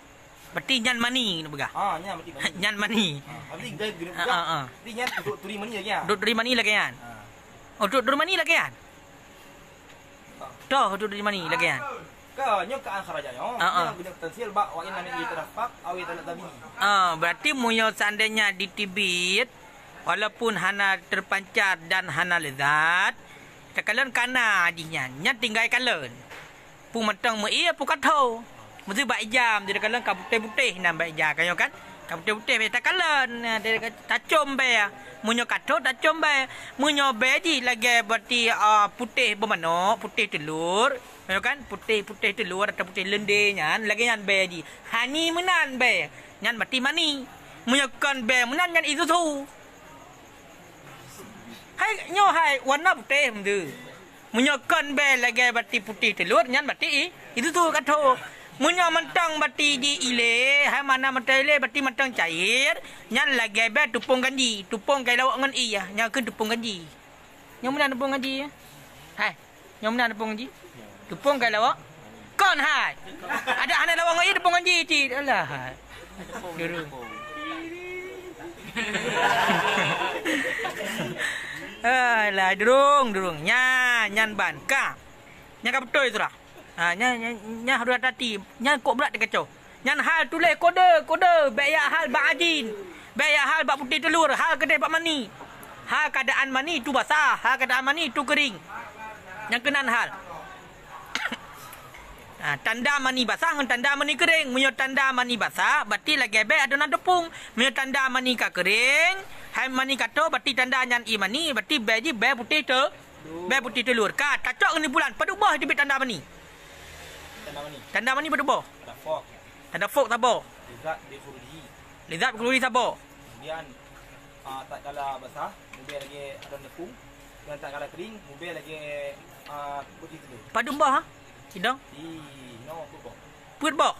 B: Berarti nyan mani ni begah.
A: Nyan berarti mani.
B: Nyan mani.
A: Berarti gaya guna begah. Berarti nyan duduk turi mani lagi ya.
B: Duduk dari mani lagi kan? Duduk dari mani lagi kan? Duduk dari mani lagi kan?
A: Nyo ka akharaja nyo. Guna tansil ba wa inna min yatarafaq aw yataladzabi.
B: Berarti munyo seandainya ditibit walaupun hana terpancar dan hana lezat, kekalian kana adinya, nya tinggal kalian. Pu matang mu iya pu katho. Mesti baik jam dia kalian ka putih-putih nan baik jam kayo kan? Ka putih-putih beta kalian dia tacom be ya. Munyo katho tacom be. Munyo beji lagi berarti putih bermano, putih telur. Kayo kan? Putih telur atau putih lende nyan lagi nyan beji. Hani menan be. Nyan berarti mani. Munyo kan be menan nyan itu tu. Hai nyo hai warna putih mdu. Munyo kan be lagi berarti putih telur nyan berarti itu tu katho. Munyo mentang berarti di ile, hai mana mentang ile berarti mentang cair, nyan lagi be tupung ganji, tupung kai lawak ngan iya, nya ke tupung ganji. Yang mana tupung ganji ya? Hai, yang mana tupung ganji? Tupung kai lawak. Kon hai. Ada anak lawak ngan iya tupung ganji ti. Alah. Duru. Alah durung. Nyan ban ka. Nya ka betul itu lah. Nya harus hati. Nya kok berat dia kacau. Nyan hal tulis kode. Bayak hal bak ajin. Bayak hal bak putih telur. Hal kedai bak mani. Hal keadaan mani itu basah. Hal keadaan mani itu kering. Yang kenan hal. Tanda mani basah dengan tanda mani kering. Munyo tanda mani basah, berarti lagi be adonan tepung. Munyo tanda mani ka kering, hai mani kato, berarti tanda nyan i mani, berarti be ji be putih tu. Be putih telur. Ka cocok ni bulan. Padu boh dibit tanda mani.
A: Tanda mani.
B: Tanda mani padu boh.
A: Ada fok.
B: Tanda fok tabo.
A: Lezat dia furuji.
B: Lezat keluri sabo.
A: Kemudian tak kala basah, mubel lagi adonan tepung. Dan tak kala kering, mubel lagi putih telur.
B: Padu boh ha. Sidang.
A: No, apa?
B: Put boh.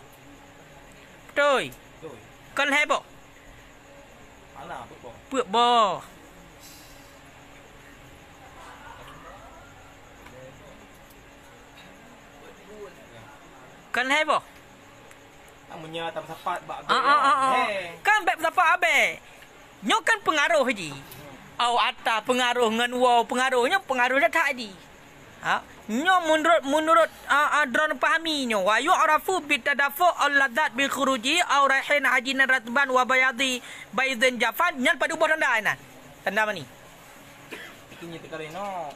B: Betul.
A: Betul.
B: Kan hai boh.
A: Ana apa?
B: Put boh. Kan hai boh.
A: Namanya tak bersapat bak.
B: Kan bab siapa abe. Nyo kan pengaruh haji. Au ata pengaruh ngan wow pengaruhnya pengaruhnya tak di. Nyo menurut drone pahami nyo wa yu'rafu bitadafu al-ladzat bil khuruji aw raihin hajinan ratban wa bayadi baidan jafan nyan padu boh tanda ainan. Tanda mani.
A: Itu nya tekareno.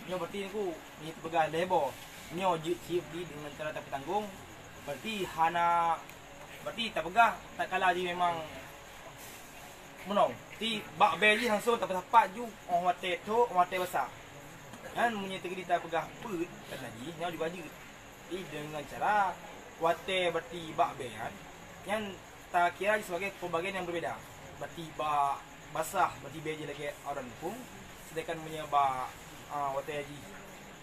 A: Nyo berarti aku ni terpegang lebo. Nyo siap di dengan cara tak tanggung. Berarti tak pegah tak kala je memang menong. Ti bak beji langsung tak bersapat ju orang wate tu, orang wate besar. Kan punya tegedi tak pegah put kan lagi, nyo juga je. Dengan cara wate berarti bak be kan. Yang tak kira sebagai pembagian yang berbeza. Berarti bak basah, berarti beji lagi orang pun. Sedangkan punya bak wate haji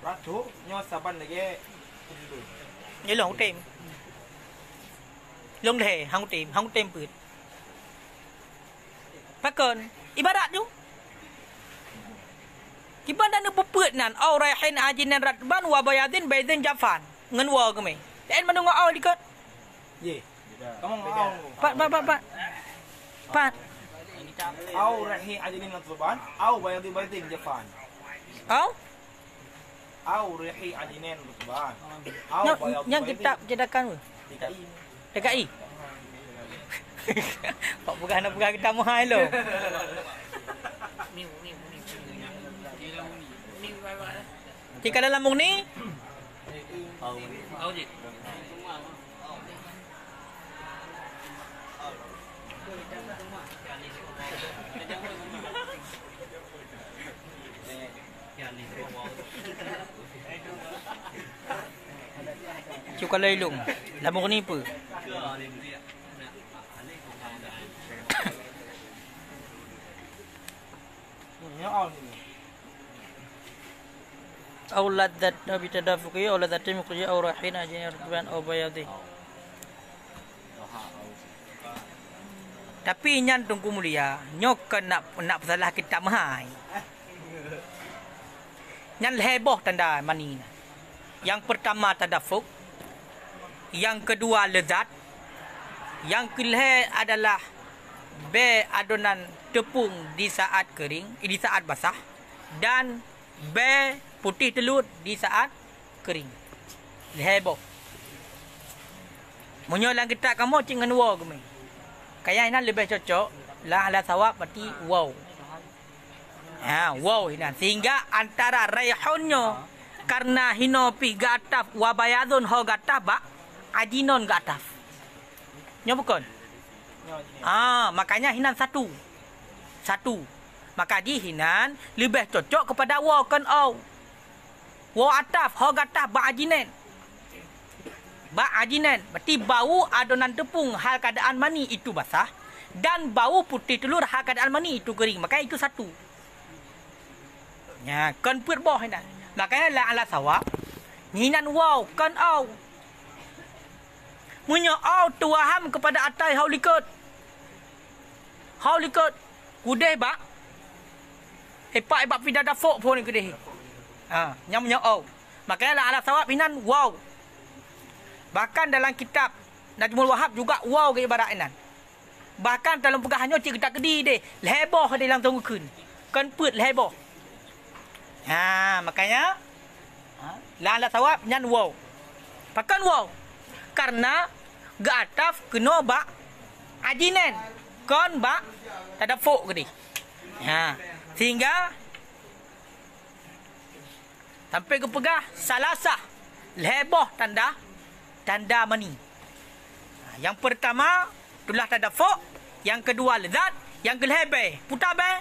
A: ratu nyo saban lagi tu.
B: Ni long tem. Long the hang tem put. Pakon ibarat tu. Ibarat nu puput nan au raihin ajinan ratban wa bayadin baidan jafan. Ngan wa ke me. Dan menunggu au dikot.
A: Ye. Kamu ngau.
B: Pat.
A: Au raihin ajinan ratban au bayadin jafan. Au raihin ajinan ratban. Au bayadin.
B: Yang kita jedakan we. DKI. Pak bukan nak pegang kita mahal lo. Jika dalam mung ni cuka lailung. Lamung ni apa? Au ladzat nabi tadafuqi au ladzat muqji au rahin ajin rutban au bayadi. Tapi nyan tungku mulia, nyok nak salah kita mahai. Nyan heboh tanda mani. Yang pertama tadafuq, yang kedua lezat, yang kelih adalah be adonan tepung di saat kering, di saat basah, dan be putih telur di saat kering. Heboh. Munyo lang kita kamu cingan wow kami. Kaya ini lebih cocok lah ala sawab berarti wow. Wow ini sehingga antara raihunnya karena hino pi gataf wa bayadun ho gataf ba ajinon gataf. Nyo bukan? Makanya hinan satu. Maka di hinan lebih cocok kepada wow kan au. Wow ataf, ho gataf ba ajinen. Ba ajinen, berarti bau adonan tepung hal keadaan mani itu basah dan bau putih telur hal keadaan mani itu kering. Maka itu satu. Ya, kan put boh hinan. Makanya la ala sawab. Hinan wow kan au. Munyo au tuaham kepada atai haulikot. Haulikot kudeh ba. Epak pida dafok pun kudeh. Nyam au. Makanya la ala sawab hinan wow. Bahkan dalam kitab Najmul Wahab juga wow ke ibarat hinan. Bahkan dalam pegahannya cik kita kedi deh. Leboh dia lang tunggu kun. Kan put leboh. Makanya la ala sawab nyan wow. Pakan wow. Karena gataf kena ba ajinen kon ba tadafuk gede. Sehingga Sampai ke pegah salasah lehboh tanda mani. Yang pertama itulah tadafuk, yang kedua lezat, yang kelebe putar be.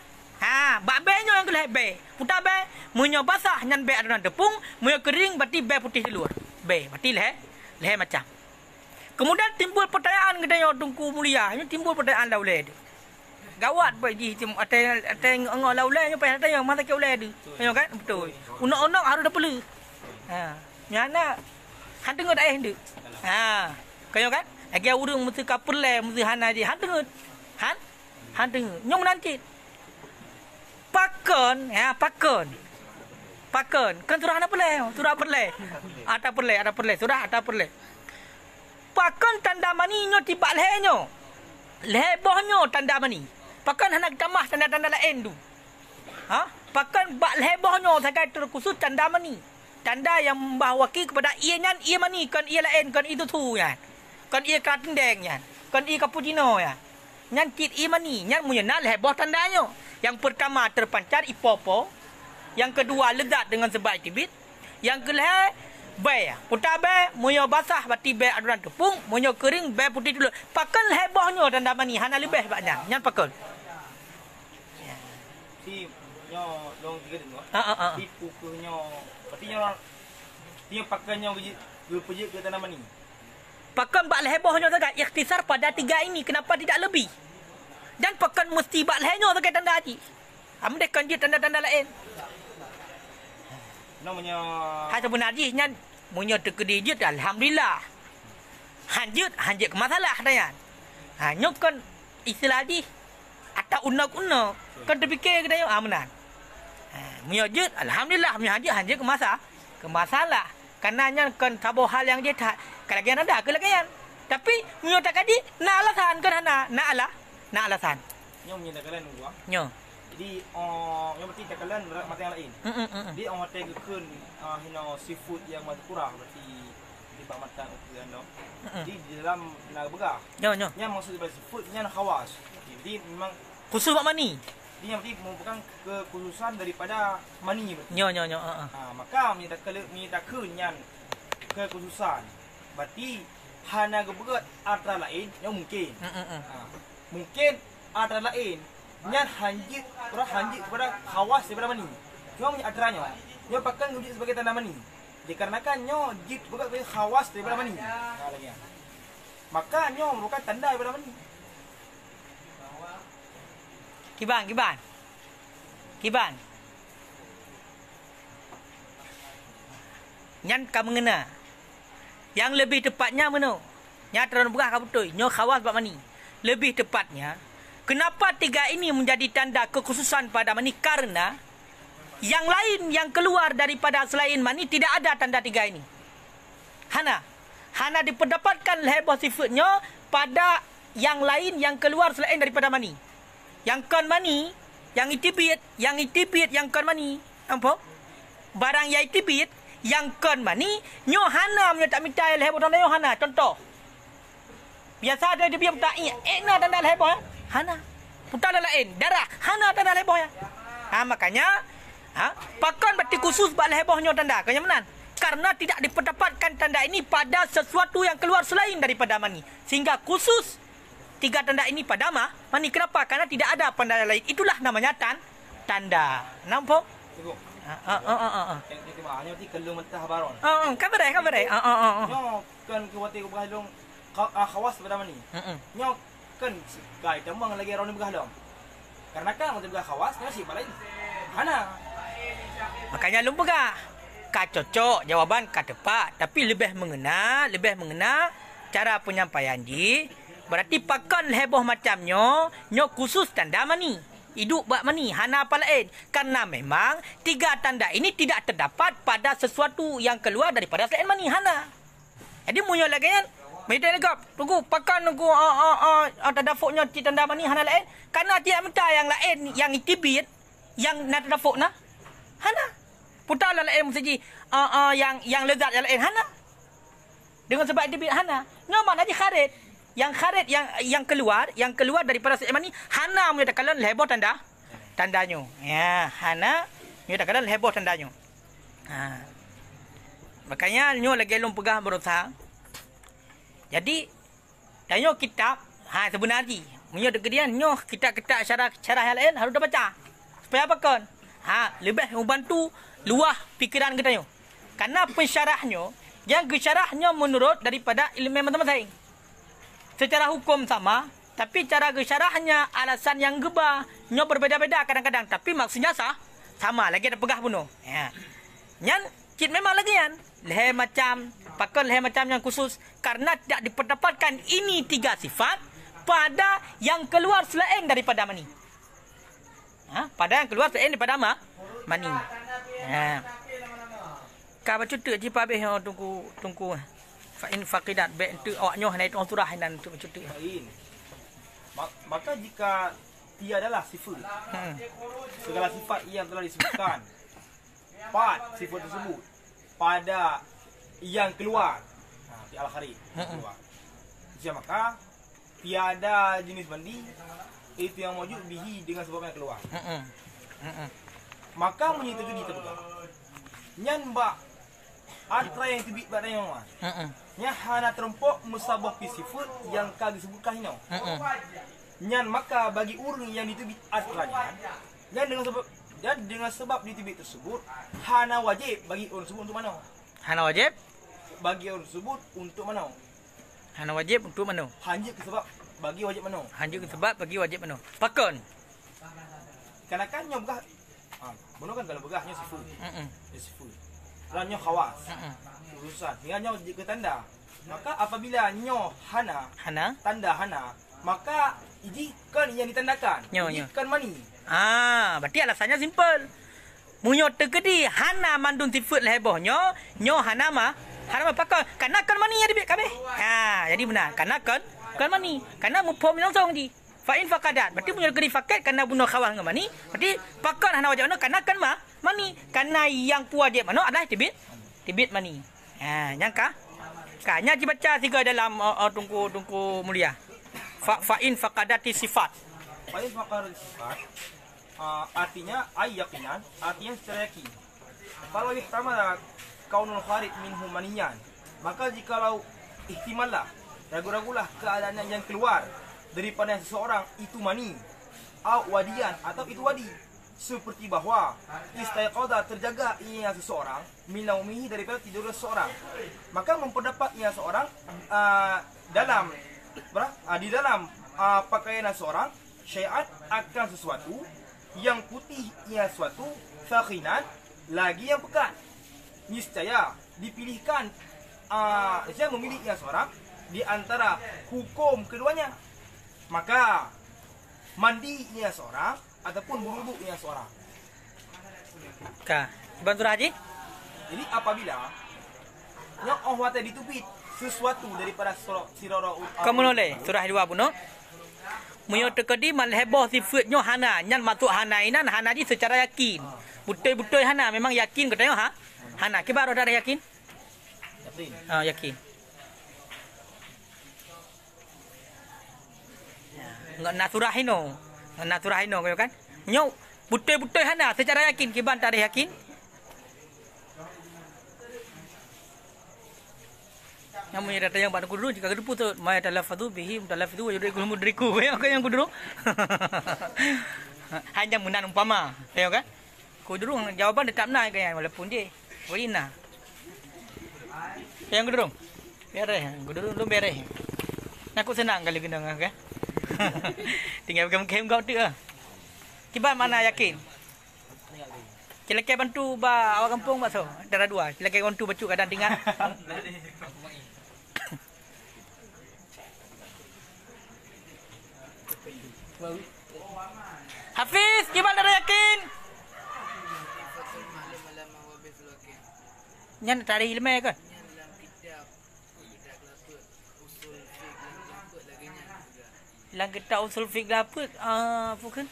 B: Bak be nyo yang kelebe putar be, munyo basah nyan be adunan tepung, munyo kering berarti be putih keluar. Be berarti leher macam. Kemudian timbul pertanyaan kedaya Tunku Mulia, ini timbul pertanyaan laulai dia. Gawat bagi ada engau laulai nyo payah tanya masa ke ulai dia. Tengok kan betul. Unak-unak harus dah perlu. Nyana han tengok dah dia. Kau kan? Lagi urang mesti kapur le, mesti hana je. Han tengok. Han tengok. Nyong nanti. Pakon, pakon. Kan surah apa le? Surah apa le? Ada perle. Surah ada perle. Pakon tanda mani nyo tiba leher nyo. Leher boh nyo tanda mani. Pakon hendak tambah tanda-tanda lain tu. Pakon bak leher boh nyo sakai terkhusus tanda mani. Tanda yang membawaki kepada ia nyan, ia mani, kan ia lain, kan itu tu yan. Kan ia keratin deng yan. Kan ia cappuccino yan. Nyan kit ia mani, nyan munyenal heboh tandanya. Yang pertama terpancar ipopo, yang kedua lezat dengan sebaik tibit, yang kelima be, putar be, munyo basah berarti be adunan tepung, munyo kering be putih dulu. Pakal hebohnya tanda mani, hana lebih banyak, nyan pakal.
A: Si nyo dong tiga tu. Di pukuhnyo, berarti nyo pakainya pergi ke tanda mani.
B: Pakan bak lehebohnya sangat ikhtisar pada 3 ini. Kenapa tidak lebih? Dan pakan mesti bak lehnya sangat tanda haji. Amdek kan dia tanda-tanda lain.
A: Namanya
B: sebenarnya nyan munyo terkedijit alhamdulillah. Hanjut ke masalah tanya. Nyo kan istilah di atau unak-unak kan terfikir ke dia amanan. Munyo jut alhamdulillah, munyo hanjut ke masalah. Karena nyan kan sabo hal yang dia tak kalagian ada kalagian. Tapi munyo tak kadi na alasan kan na alasan.
A: Nyo munyo tak kalian gua.
B: Nyo.
A: Jadi nyo berarti tak kalian mata yang lain. Jadi orang tegekeun hino seafood yang mazkurah berarti di pamatan ukuran dong. Jadi di dalam tenaga begah.
B: Nyo.
A: Nya maksud daripada seafood nya khawas. Jadi memang
B: khusus bak mani.
A: Dia berarti merupakan kekhususan daripada mani berarti.
B: Nyo.
A: Maka minta kenyan kekhususan. Berarti hana geberat antara lain yang mungkin. Mungkin antara lain nyan hanjit kepada khawas daripada mani. Cuma punya atranya. Nyo pakai ngujit sebagai tanda mani. Dikarenakan nyo jit berat sebagai khawas daripada mani. Maka nyo merupakan tanda daripada mani.
B: Kiban. Nyan ka mengena. Yang lebih tepatnya mana? Nyata berah ka betul. Nyo khawas bak mani. Lebih tepatnya, kenapa 3 ini menjadi tanda kekhususan pada mani? Karena yang lain yang keluar daripada selain mani tidak ada tanda 3 ini. Hana diperdapatkan lehboh sifatnya pada yang lain yang keluar selain daripada mani. Yang kan mani, yang itibit, yang kan mani. Apa? Barang yang itibit, yang kan mani, nyo hana menyo tak minta lehboh tanda nyo hana. Contoh. Biasa ada dia putar na tanda lehboh ya. Hana. Putar lain, darah, hana tanda lehboh ya. Makanya pakan berarti khusus bak lehbohnya tanda. Kaya menan. Karena tidak diperdapatkan tanda ini pada sesuatu yang keluar selain daripada mani. Sehingga khusus 3 tanda ini pada mani. Kenapa? Karena tidak ada tanda lain. Itulah namanya tanda. Nampak?
A: Ibu. Yang hanya ti kalau mentah baron.
B: Kabar.
A: Nyo kan kuwati ko bahalong khawas pada mani. Nyo kan gay tamang lagi ron bahalong. Karena kan untuk khawas nyo si balai. Hana.
B: Makanya lumpuga. Ka cocok jawaban ka tepat, tapi lebih mengena cara penyampaian di. Berarti pakan heboh macamnya, nyo khusus tanda mani. Hidup bak mani, hana apa lain. Karena memang 3 tanda ini tidak terdapat pada sesuatu yang keluar daripada selain mani, hana. Jadi munyo lagi kan, minta legap. Tunggu, pakan tunggu tadafuknya tanda mani hana lain. Karena tidak minta yang lain, yang itibit, yang nak tadafuk na, hana. Putar lain mesti yang lezat yang lain, hana. Dengan sebab itibit, hana. Nyo mana je kharit. Yang kharit yang keluar daripada selain mani, hana menyatakan lehboh tandanya. Ya, hana menyatakan lehboh tandanya. Makanya nyo lagi long pegah berusaha. Jadi tanya kitab sebenarnya nyo dekedian nyo kitab-kitab syarah yang lain harus dah baca. Supaya apa kan? Lebih membantu luah fikiran kita nyo. Karena pensyarahnya yang gesyarahnya menurut daripada ilmu masing-masing. Secara hukum sama, tapi cara gesyarahnya alasan yang gebah nyo berbeza-beza kadang-kadang, tapi maksudnya sama lagi ada pegah bunuh. Nyan kit memang lagi kan leher macam pakar leher macam yang khusus karena tidak diperdapatkan ini 3 sifat pada yang keluar selain daripada mani. Pada yang keluar selain daripada mani. Ka baca tu ji pa habis tunggu fa in faqidat be tu awaknya naik surah dan tu baca tu.
A: Maka jika tiadalah sifat segala sifat yang telah disebutkan sifat tersebut pada yang keluar di al-kharij keluar. Maka tiada jenis mandi itu yang wujud bihi dengan sebab yang keluar. Maka menyetujui kita juga. Nyan ba atra yang tibit pada yang mana? Nya hana terempok musabah sifat yang kali disebutkan ini. Nyan maka bagi orang yang ditibit atranya dan dengan sebab ditibit tersebut hana wajib bagi orang tersebut untuk mana?
B: Hana wajib
A: bagi orang tersebut untuk mana?
B: Hana wajib untuk mana?
A: Hanya sebab bagi wajib mana?
B: Hanya sebab bagi wajib mana? Pakon.
A: Kan nyo begah. Benar kan kalau begahnya sifat. Sifat. Kalau nyo khawas. Urusan. Hingga nyo ke tanda. Maka apabila nyo hana tanda hana, maka ini kan yang ditandakan. Ini kan mani.
B: Berarti alasannya simple. Munyo terkedi hana mandun sifat leheboh nyo hana pakon. Karena kan mani yang dibik kabeh. Jadi benar. Karena kan mani. Karena mufhum langsung di. Fa'in faqadat. Berarti punya kedi fakat karena bunuh khawal dengan mani. Berarti pakon hana wajib mana karena kan mani. Karena yang wajib mana adalah tibit mani. Nyangka? Kanya dibaca 3 dalam tungku mulia. Fa'in faqadati sifat.
A: Fa'in faqadati sifat. Artinya yaqinan, artinya secara yakin. Kalau ihtamala kaunul kharij minhu maniyan, maka jikalau ihtimallah, ragu-ragulah keadaan yang keluar daripada seseorang itu mani, wadian atau itu wadi, seperti bahwa istaiqadha terjaga ia seseorang min naumihi daripada tidur seseorang, maka memperdapat ia seorang di dalam pakaian seseorang syai'at akan sesuatu yang putih ia suatu sakhinan lagi yang pekat. Niscaya dipilihkan saya memilih ia seorang di antara hukum keduanya. Maka mandi ia seorang ataupun berwudu ia seorang.
B: Bantu Haji.
A: Jadi apabila yang Allah tadi ditubit sesuatu daripada sirara
B: kamu noleh surah 2 bunuh. Munyo terkedi malheboh sifatnya hana. Nyan maksud hana inan hana di secara yakin. Betul-betul hana memang yakin katanya hana. Kibar ada yakin? Yakin. Nak surahino kau kan? Nyo betul-betul hana secara yakin kiban tak ada yakin? Yang punya data yang pada kudu jika kudu putus mai talafadu bihi talafadu yudriku mudriku yang kudu. Hanya munan umpama, tahu kan? Kudu jawapan tetap naik kan walaupun dia warina. Yang kudu. Beres, kudu lu beres. Aku senang kali kena kan? Tinggal kem kau tu. Kiban mana yakin? Cilake bantu ba awak kampung bakso. Darah 2. Cilake bantu bacu kadang tinggal. Hafiz, kiban darah yakin? Nyan tari ilmu kan? Lang kita usul fiqh apa? Bukan.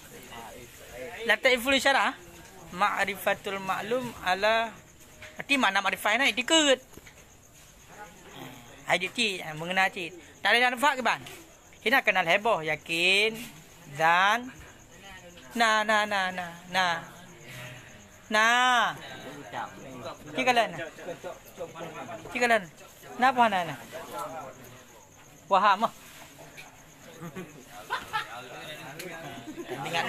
B: Lataiful syarah. Ma'rifatul ma'lum ala arti mana ma'rifah ni dikut. Haditi mengenal cit. Tak ada manfaat ke ban? Kita kenal heboh yakin dan nah. Cikalan. Cikalan. Napa hana? Waham ah. Tandingan.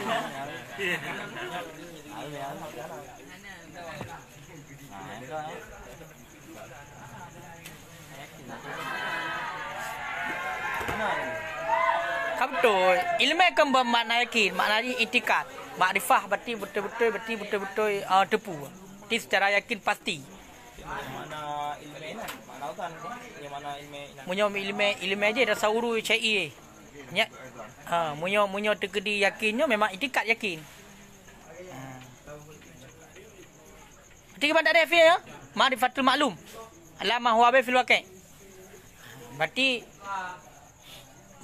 B: Betul. Ilmu akan bermakna yakin, maknanya itikad. Makrifah berarti betul-betul tepu. Itu secara yakin pasti.
A: Mana ilmu ini? Mana utan? Yang mana ilmu ini?
B: Ilmu aja dah sauru syai. Ya. Munyo tegedi yakinnya memang itikad yakin. Berarti kepada Refi ya? Ma'rifatul maklum. Alamah huwa fil waqi'. Berarti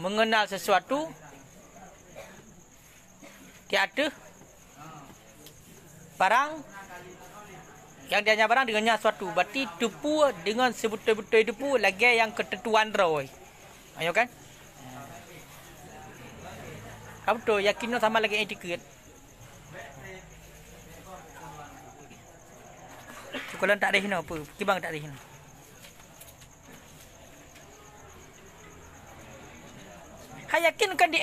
B: mengenal sesuatu tiada barang yang dia barang dengannya sesuatu. Berarti tepu dengan sebetul-betul tepu lagi yang ketentuan roy. Ayo kan? Kamu tu yakinnya sama lagi etikad. Kalau tak ada hina apa? Kibang tak ada hina. Hai yakin kan di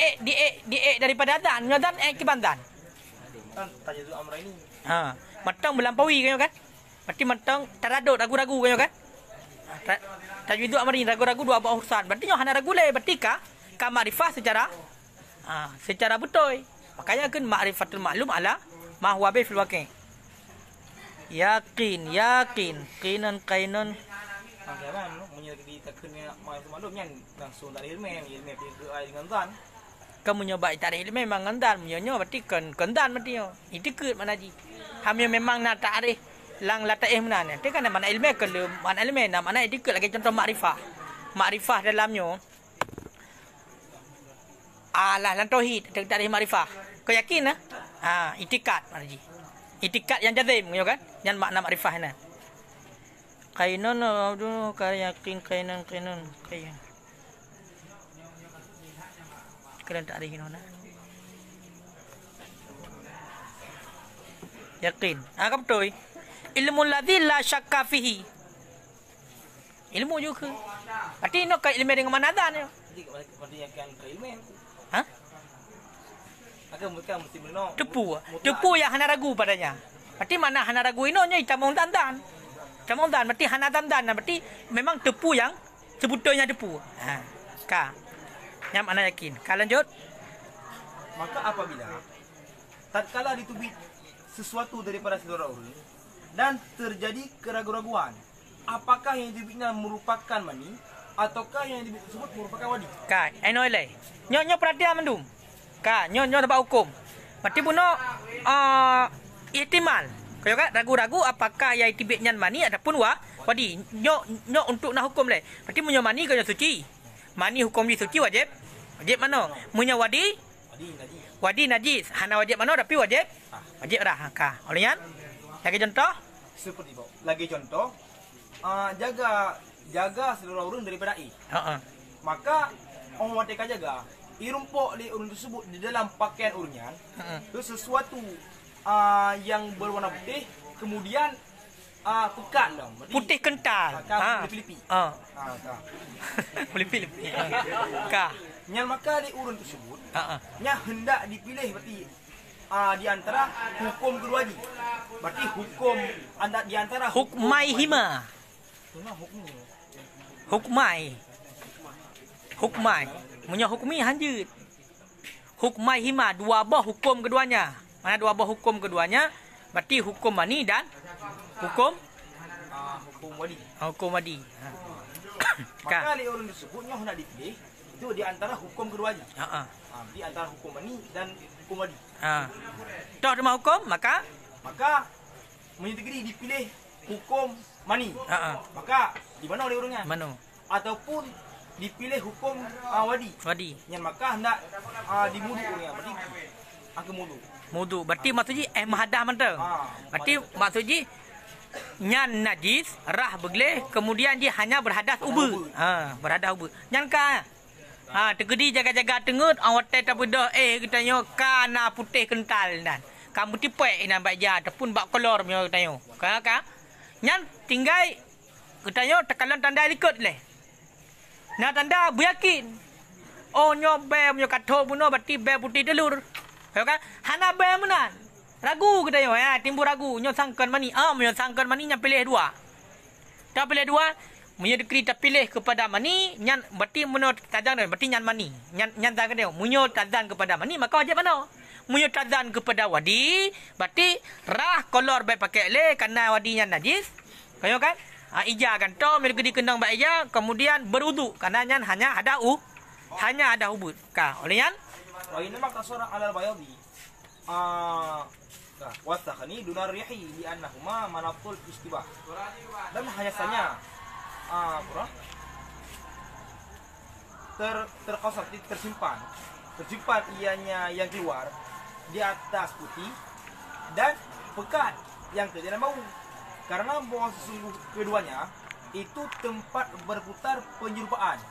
B: daripada adan, ngadan kibandan.
A: Kan tanya tu Amra ini.
B: Matang melampaui kan kan? Berarti matang taraduk ragu-ragu kan kan? Tajwid amri ragu-ragu dua buah urusan. Berarti nyo hana ragu le, berarti ka makrifah secara betul. Makanya kan ma'rifatul maklum ala ma huwa bi fil waqi'. Yakin, qinan qainan.
A: Kan punya di taknya mai maklum yang langsung dari ilmu ke ai dengan zan.
B: Kamu nyoba tak ada ilmu memang ngandan, nyo berarti kan kandan berarti nyo. Itikad mana ji. Hamnya memang nak tak ada lang lataih mana ni. Dia kan mana ilmu ke mana ilmu nak mana itikad lagi contoh makrifah. Makrifah dalamnya alah lan tauhid tak ada makrifah. Kau yakin ah? Itikad mana ji. Itikad yang jazim kan? Yang makna makrifah ni. Kainan dulu kaya yakin kainan. Kalian tak ada hina. Yakin. Apa betul? Ilmu ladzi la syakka fihi. Ilmu juga. Berarti no ilmu dengan mana dah ni?
A: Berarti yang ke ilmu. Akan mesti benar.
B: Tepu yang hana ragu padanya. Berarti mana hana ragu ino nya itamong dandan. Berarti hana dandan berarti memang tepu yang sebetulnya tepu. Ka. Yang mana yakin? Ka lanjut.
A: Maka apabila tatkala ditubik sesuatu daripada saudara orang dan terjadi keraguan-raguan, apakah yang ditubiknya merupakan mani ataukah yang ditubik tersebut merupakan wadi?
B: Ka, eno ile. Nyo perhatian mendum. Ka, nyo dapat hukum. Berarti puno ihtimal. Kau kan ragu-ragu apakah yang tibiknya mani ataupun wadi. Nyo untuk nak hukum le. Berarti munyo mani kau suci. Mani hukum di suci wajib. Wajib mana? Munyo wadi najis. Hana wajib mana tapi wajib? Wajib dah. Ka. Olehnya lagi contoh?
A: Seperti itu. Lagi contoh, jaga seluruh orang daripada air. Maka orang merdeka jaga. Irumpok di urun tersebut di dalam pakaian urunnya itu sesuatu yang berwarna putih, kemudian pekat dong.
B: Putih kental.
A: Pelipi.
B: Pelipi. Ka.
A: Yang maka di urun tersebut, nya hendak dipilih berarti di antara hukum kedua ni. Berarti hukum di antara
B: hukmai hima. Hukmai. Punya hukmi hanjut. Hukmai hima dua buah hukum keduanya. Mana dua buah hukum keduanya? Berarti hukum mani dan hukum
A: wadi.
B: Hukum wadi.
A: Maka di urun tersebutnya hendak dipilih itu di antara hukum keduanya. Di antara hukum mani dan hukum wadi.
B: Toh rumah hukum maka
A: menyetegeri dipilih hukum mani. Maka di mana oleh urunnya?
B: Mana?
A: Ataupun dipilih hukum wadi. Yang maka hendak dimudu urunnya. Berarti angka mudu.
B: Berarti maksudnya mahadah mentang. Berarti maksudnya nyan najis rah begleh kemudian dia hanya berhadas ubu. Berhadas ubu. Nyan ka. Tegedi jaga-jaga tengut awat tak bedah katanya kana putih kental dan. Kamu tipek nan baja ataupun bak kolor punya katanya. Ka. Nyan tinggal katanya tekalan tanda ikut leh. Nah tanda beryakin. Oh nyo be nyo katho buno berarti be putih telur. Ya kan? Hana be menan. Ragu katanya ya, timbul ragu. Nyo sangkan mani. Nyo sangkan mani nya pilih dua. Dah pilih dua, munyo kita pilih kepada mani, nyan berarti menurut tazan berarti nyan mani. Nyan tazan dia. Munyo tazan kepada mani maka wajib mana? Munyo tazan kepada wadi, berarti rah kolor baik pakai le karena wadinya najis. Kayo kan? Ija kan to mereka dikenang baik ija, kemudian berwudu karena nyan hanya ada ubud. Ka, oleh nyan
A: wa inna maqtasara 'ala al-bayadi. Wasakhani dunar rihi li annahuma manatul istibah. Dan hanya saja tersimpan ianya yang keluar di atas putih dan pekat yang tidak bau. Karena bahwa sesungguh keduanya itu tempat berputar penyerupaan.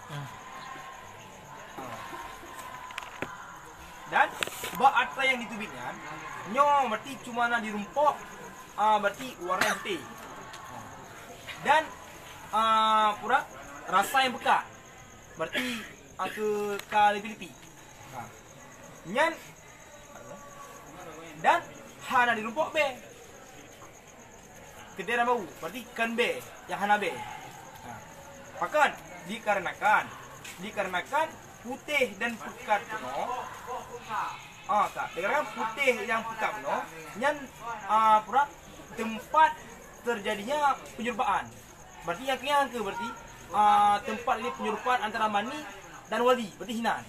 A: Dan ba'ata yang ditubiknya nyo berarti cuma nak dirumpok, berarti warna putih. Dan pura rasa yang pekat berarti ke kalipilipi. Nyan dan hana dirumpok be. Kedera bau berarti kan B yang hana B. Pakan dikarenakan putih dan pekat kuno. Kak, dikarenakan putih yang pekat kuno, nyan pura tempat terjadinya penyerupaan. Berarti yang ke berarti tempat ini penyerupaan antara mani dan wadi, berarti hinan.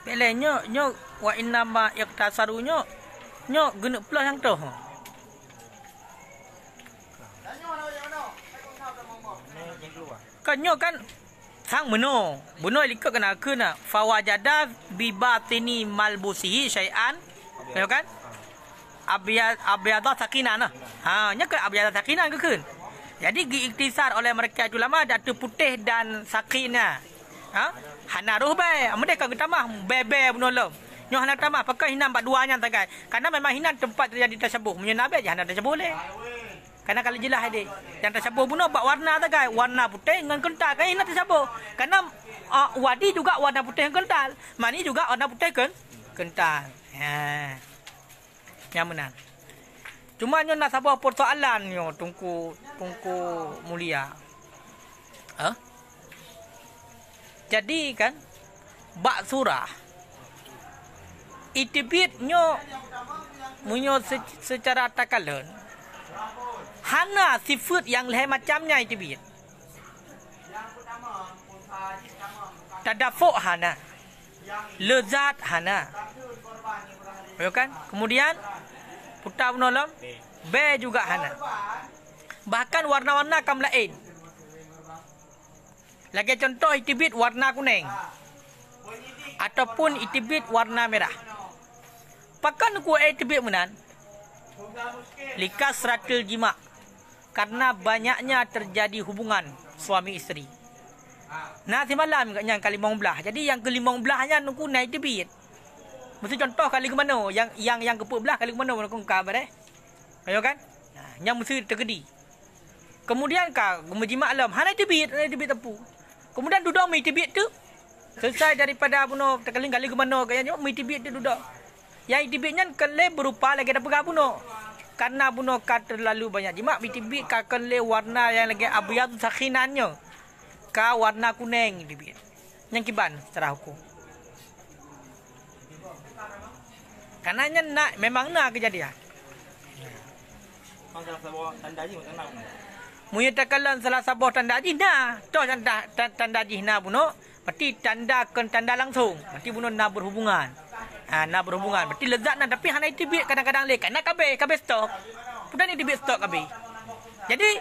B: Pelenya nyo wa inna ma yaktasarunya nyo guna plus yang tu. Kanyo kan sang meno likut kena kena fawajada bi batini malbusihi syai'an ya kan abyada sakinah nah nya ke abyada sakinah ke kun jadi diiktisar oleh mereka ulama datu putih dan sakinah hana roh bae mereka kata mah bebe bunolom nyo hana tamah pakai hinan 42 nya tagai karena memang hinan tempat terjadi tasyabuh menyenabe hana tasyabuh boleh. Karena kalau jelas dia yang tersabuh bunuh bak warna tak warna putih dengan kental kan ini tersabuh. Karena wadi juga warna putih yang kental, mani juga warna putih kan kental. Yang benar. Cuma nyo nak sabar persoalan nyo tungku mulia. Jadi kan bak surah itibit nyo munyo secara takalun hana sifat yang lain macamnya itu biar. Tadafuk hana. Lezat hana. Ya kan? Kemudian putar menolong B juga hana. Bahkan warna-warna kam lain. Lagi contoh itibit warna kuning. Ataupun itibit warna merah. Pakan ku itibit menan. Likas ratil jima. Karena banyaknya terjadi hubungan suami isteri. Nah, semalam yang kalimong belah. Jadi yang kelimong belahnya nunggu naik debit. Mesti contoh kali ke mana? Yang kepuk belah kali ke mana nak kabar Ayo kan? Nah, yang mesti terjadi. Kemudian ka gemejimak alam, hanai debit tepu. Kemudian duduk mai debit tu. Selesai daripada bunuh terkaling-kali ke mana kayaknya mai debit tu duduk. Yang debitnya kele berupa lagi ada pegang bunuh. Karena bunuh terlalu banyak jimat bitibit kakele warna yang lagi abyad sakhinannya ka warna kuning dibit yang kiban secara hukum karena nak memang nak kejadian munyi takalan salah sabah tanda jina toh tanda jina bunuh berarti tanda langsung berarti bunuh nak berhubungan. Nak berhubungan. Berarti lezat nak tapi hana itibit kadang-kadang lek. Nak kabeh stok. Pudan itibit stok kabeh. Jadi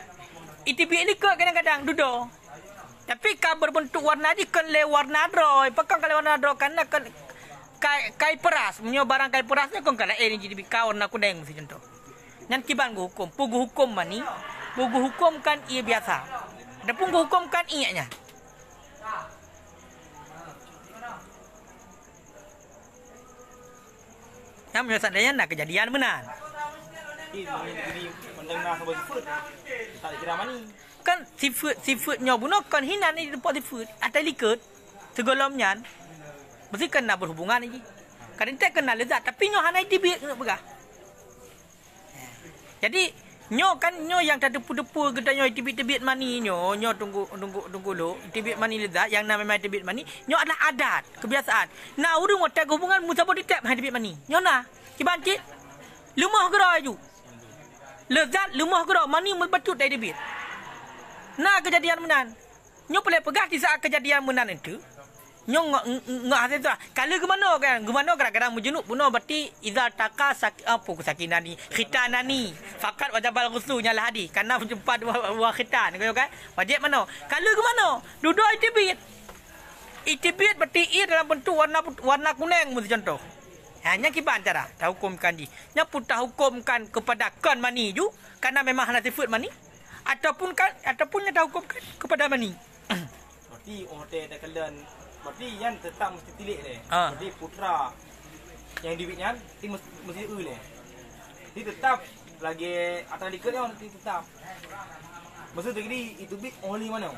B: itibit ni ke kadang-kadang duduk. Tapi ka berbentuk warna di kan le warna droy. Pakang kalau warna droy kan kai peras. Menyo barang kai perasnya kon kala ni jadi ka warna kuning mesti contoh. Nyan kiban go hukum. Pugu hukum mani. Pugu hukum kan ia biasa. Ada pugu hukum kan ianya. Yang seandainya nak kejadian benar.
A: Ini tengah sabah seafood. Tak kira mani.
B: Kan seafoodnya bunuh kan hinan ni tempat seafood atau liket segolom nyan mesti kena berhubungan lagi. Kadang tak kena lezat tapi nyo hanai tibit nak pegah. Jadi nyo kan nyo yang tak depu-depu kita nyo tibit-tibit mani nyo tunggu lu tibit mani lezat yang nama memang tibit mani nyo adalah adat kebiasaan. Nah urang otak hubungan musabah ditap hai tibit mani. Nyo nah kibancit lumah gerai ju. Lezat lumah gerai mani melbatut dari tibit. Nah kejadian menan. Nyo boleh pegah di saat kejadian menan itu. Nyo ngak hasil tu. Kalau gimana kan? Gimana kadang-kadang mujunuk bunuh berarti izal taka sakinani khitanani. Fakat wajibal ghuslu nyalah hadi. Karena berjumpa dua khitan kan? Wajib mana? Kalau gimana? Duduk itibit. Itibit berarti i dalam bentuk warna kuning mesti contoh. Hanya kiban cara dah hukumkan di. Nya pun dah hukumkan kepada kan mani ju karena memang hana sifat mani ataupun nya dah hukumkan kepada mani.
A: Berarti hotel tak kalian berarti yang tetap mesti tilik deh. Berarti putra yang dibitnya mesti le. Dia tetap lagi atas diket dia mesti tetap. Maksud jadi itu bit only mana?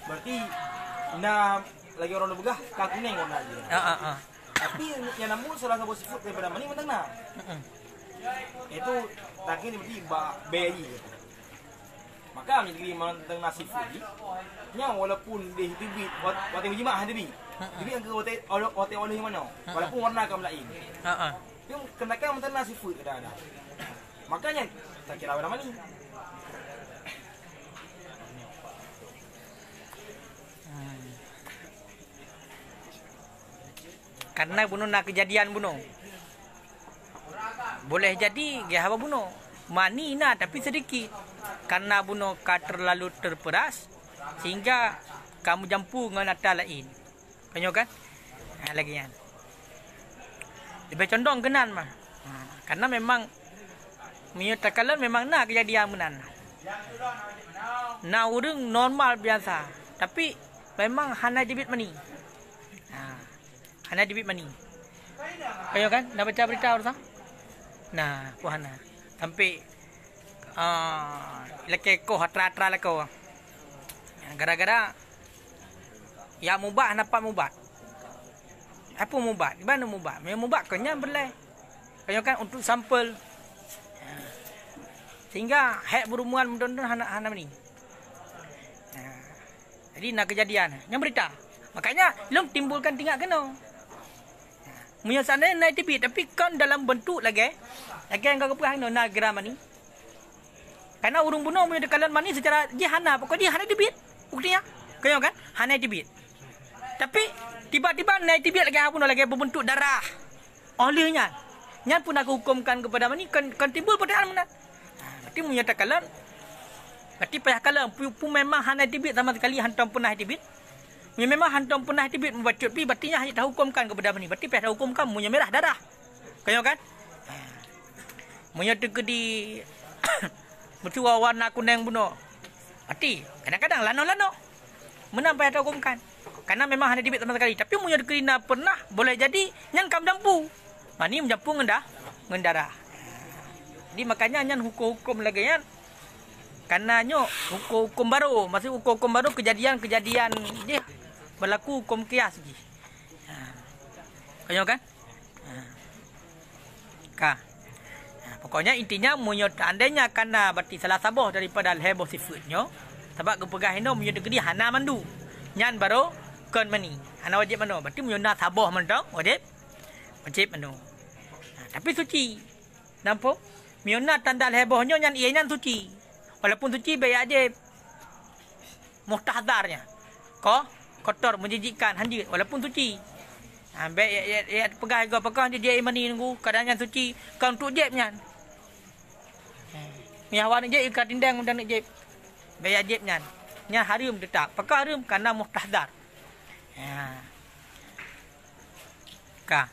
A: Berarti nak lagi orang begah kak kuning warna dia. Tapi yang namun salah satu sifat daripada mani mentang nak. Itu takin berarti bayi. Maka menjadi mentang nasi food nya walaupun dia hidupit waktu berjemaah hadibi. Jadi yang ke hotel oleh mana? Walaupun warna akan lain. Dia kenakan mentang nasi food ada. Makanya tak kira nama ni.
B: Karena bunuh nak kejadian bunuh. Boleh jadi dia apa bunuh. Mani nak tapi sedikit. Karena bunuh ka terlalu terperas sehingga kamu jampu dengan atal lain. Kanyo kan? Lagi kan. Lebih condong kenan mah. Karena memang miyo takalan memang nak kejadian menan. Na urang normal biasa. Tapi memang hana debit mani. Hana debit mani. Kanyo kan? Dah baca berita orang? Nah, puhana. Sampai lekekoh atra-atra lekoh. Gara-gara ya mubah dapat mubah. Apa mubah? Di mana mubah? Memang mubah kenya berlai. Kanya kan untuk sampel. Sehingga hak berhubungan mudah-mudahan hana ni. Jadi nak kejadian. Yang berita. Makanya long timbulkan tinggal kena. Munya sana naik tepi tapi kan dalam bentuk lagi. Lagi yang kau perang nak geram ni. Karena urung bunuh punya dekalan mani secara jihana. Pokok dia hana debit. Buktinya. Kau kan? Hana debit. Tapi tiba-tiba naik debit lagi bunuh lagi berbentuk darah. Olehnya. Nyan pun aku hukumkan kepada mani. Kan timbul pada mana. Berarti punya dekalan. Berarti payah kalah. Pun memang hana debit sama sekali. Hantam pernah debit. Memang hantam pernah debit membacut. Berarti hanya dah hukumkan kepada mani. Berarti payah dah hukumkan. Punya merah darah. Kau kan? Punya di bertua warna kuning bunuh. Berarti kadang-kadang lano-lano menampai atau hukumkan. Karena memang hanya debit sama sekali. Tapi punya kerina pernah boleh jadi nyan kam jampu. Mani menjampu ngendara. Jadi makanya nyan hukum-hukum lagi nyan. Karena nyo hukum baru, masih hukum baru kejadian-kejadian dia berlaku hukum kias lagi. Kau kan? Kah. Pokoknya intinya munyo andainya karena berarti salah sabah daripada heboh sifatnya sebab kepegah ino munyo degedi hana mandu nyan baru kon mani hana wajib mano berarti munyo na sabah mentang wajib mano tapi suci nampak munyo na tanda hebohnya nyan iya nyan suci walaupun suci baik aja muhtahdarnya kotor menjijikkan hanjir walaupun suci baik ya pegah go pegah dia mani nunggu kadang nyan suci kan untuk jeb nyan Mihawan je ikat dindang dan je bayar jeb nyan. Nya harum tetap. Pakar harum karena muhtahdar. Ya. Ka.